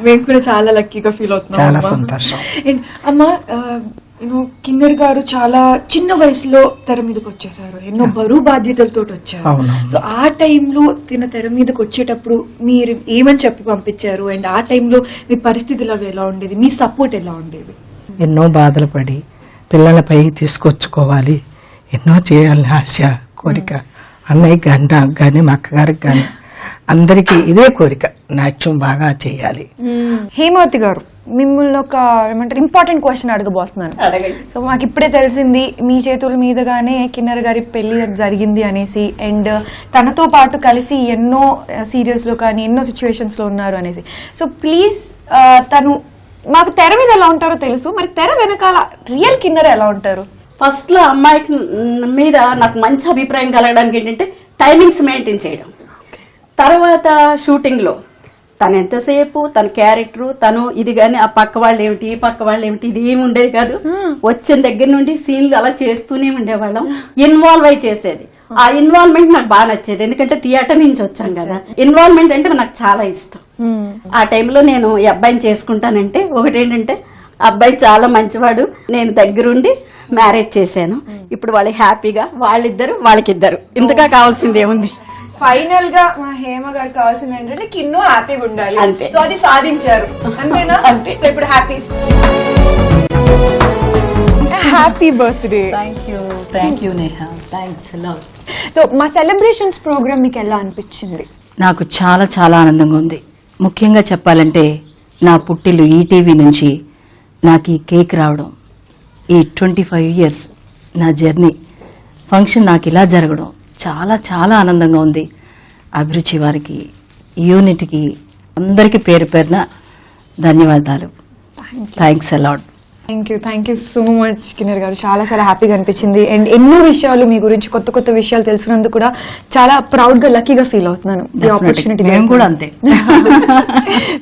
మేము కూడా చాలా లక్కీగా ఫీల్ అవుతున్నాం. చాలా సంతోషం. అండ్ అమ్మ, కిన్నెర్ గారు చాలా చిన్న వయసులో తెర మీదకి వచ్చేసారు, ఎన్నో బరువు బాధ్యతలతో వచ్చారు. అవునవును. సో ఆ టైంలో తెర మీదకి వచ్చేటప్పుడు మీరు ఏమని చెప్పి పంపించారు? అండ్ ఆ టైంలో మీ పరిస్థితులు అవి ఎలా ఉండేది? మీ సపోర్ట్ ఎలా ఉండేది? ఎన్నో బాధలు పడి పిల్లలపై తీసుకొచ్చుకోవాలి, ఎన్నో చేయాలని ఆశ, కోరిక. అన్నయ్య కానీ నాకు కానీ మా అక్కగారికి కానీ అందరికీ ఇదే కోరిక, నాట్యం బాగా చేయాలి. హేమావతి గారు, మిమ్మల్ని ఒక ఏమంటారు ఇంపార్టెంట్ క్వశ్చన్ అడగబోతున్నాను. సో మాకు ఇప్పుడే తెలిసింది మీ చేతుల మీదుగానే కిన్నెర గారి పెళ్లి జరిగింది అనేసి, అండ్ తనతో పాటు కలిసి ఎన్నో సీరియల్స్ లో కానీ ఎన్నో సిచ్యువేషన్స్ లో ఉన్నారు అనేసి. సో ప్లీజ్, తను మాకు తెర మీద ఎలా ఉంటారో తెలుసు, మరి తెర వెనకాల రియల్ కిన్నెర ఎలా ఉంటారు? ఫస్ట్ లో అమ్మాయికి మీద నాకు మంచి అభిప్రాయం కలగడానికి ఏంటంటే టైమింగ్స్ మెయింటైన్ చేయడం. తర్వాత షూటింగ్ లో తను ఎంతసేపు తన క్యారెక్టర్, తను ఇది గాని ఆ పక్క వాళ్ళు ఏమిటి ఈ పక్క వాళ్ళు ఏమిటి ఇది ఏమి ఉండేది కాదు. వచ్చిన దగ్గర నుండి సీన్లు అలా చేస్తూనే ఉండేవాళ్ళం, ఇన్వాల్వ్ అయి చేసేది. ఆ ఇన్వాల్వ్మెంట్ నాకు బాగా నచ్చేది, ఎందుకంటే థియేటర్ నుంచి వచ్చాం కదా. ఇన్వాల్వ్మెంట్ అంటే నాకు చాలా ఇష్టం. ఆ టైంలో నేను ఈ అబ్బాయిని చేసుకుంటానంటే ఒకటేంటంటే అబ్బాయి చాలా మంచివాడు, నేను దగ్గరుండి మ్యారేజ్ చేశాను. ఇప్పుడు వాళ్ళు హ్యాపీగా, వాళ్ళిద్దరు వాళ్ళకిద్దరు, ఇంతగా కావాల్సింది ఏముంది? ఫైనల్ గా మా హేమ గారికి కావాల్సింది ఏంటంటే కిన్ను హ్యాపీగా ఉండాలి. అంతే. సో అది సాధించారు, అంతేనా? అంతే. సో ఇప్పుడు happy birthday. Thank you Neha, thanks lot. So మా సెలబ్రేషన్స్ ప్రోగ్రామ్ మీకు ఎలా అనిపించింది? నాకు చాలా చాలా ఆనందంగా ఉంది. ముఖ్యంగా చెప్పాలంటే నా పుట్టిల్లు ఈటీవీ నుంచి నాకు ఈ కేక్ రావడం, ఈ 25 years నా జర్నీ ఫంక్షన్ నాకు ఇలా జరగడం చాలా చాలా ఆనందంగా ఉంది. అభిరుచి వారికి, యూనిట్కి అందరికీ పేరు పేరున ధన్యవాదాలు. Thanks a lot. Thank you so much Kinnera గారు. చాలా చాలా హ్యాపీగా అనిపించింది. అండ్ ఎన్నో విషయాలు మీ గురించి కొత్త కొత్త విషయాలు తెలుసుకున్నందుకు కూడా చాలా ప్రౌడ్ గా లక్కీగా ఫీల్ అవుతున్నాను. ఈ ఆపర్చునిటీ మేము కూడా అంతే.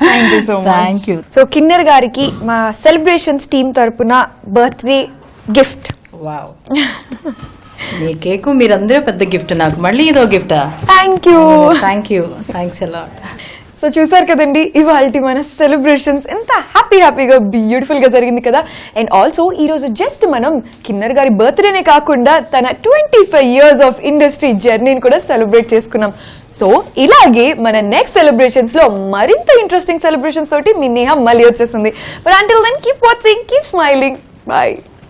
Thank you so much. Thank you. So Kinnera గారికి మా సెలబ్రేషన్స్ టీమ్ తరపున బర్త్డే గిఫ్ట్. వావ్, మీ కేకు మీరందరూ పెద్ద గిఫ్ట్, నాకు మళ్ళీ ఇదో గిఫ్టా? Thank you. Thanks a lot. So చూసారు కదండి, ఇవాళ మన సెలబ్రేషన్స్ ఎంత హ్యాపీగా బ్యూటిఫుల్ గా జరిగింది కదా. అండ్ ఆల్సో ఈ రోజు జస్ట్ మనం కిన్నెర్ గారి బర్త్డేనే కాకుండా తన 25 years ఆఫ్ ఇండస్ట్రీ జర్నీని కూడా సెలబ్రేట్ చేసుకున్నాం. సో ఇలాగే మన నెక్స్ట్ సెలబ్రేషన్స్ లో మరింత ఇంట్రెస్టింగ్ సెలబ్రేషన్స్ తోటి మీ నేహ మళ్ళీ వచ్చేసింది. But until then keep watching, keep smiling. By.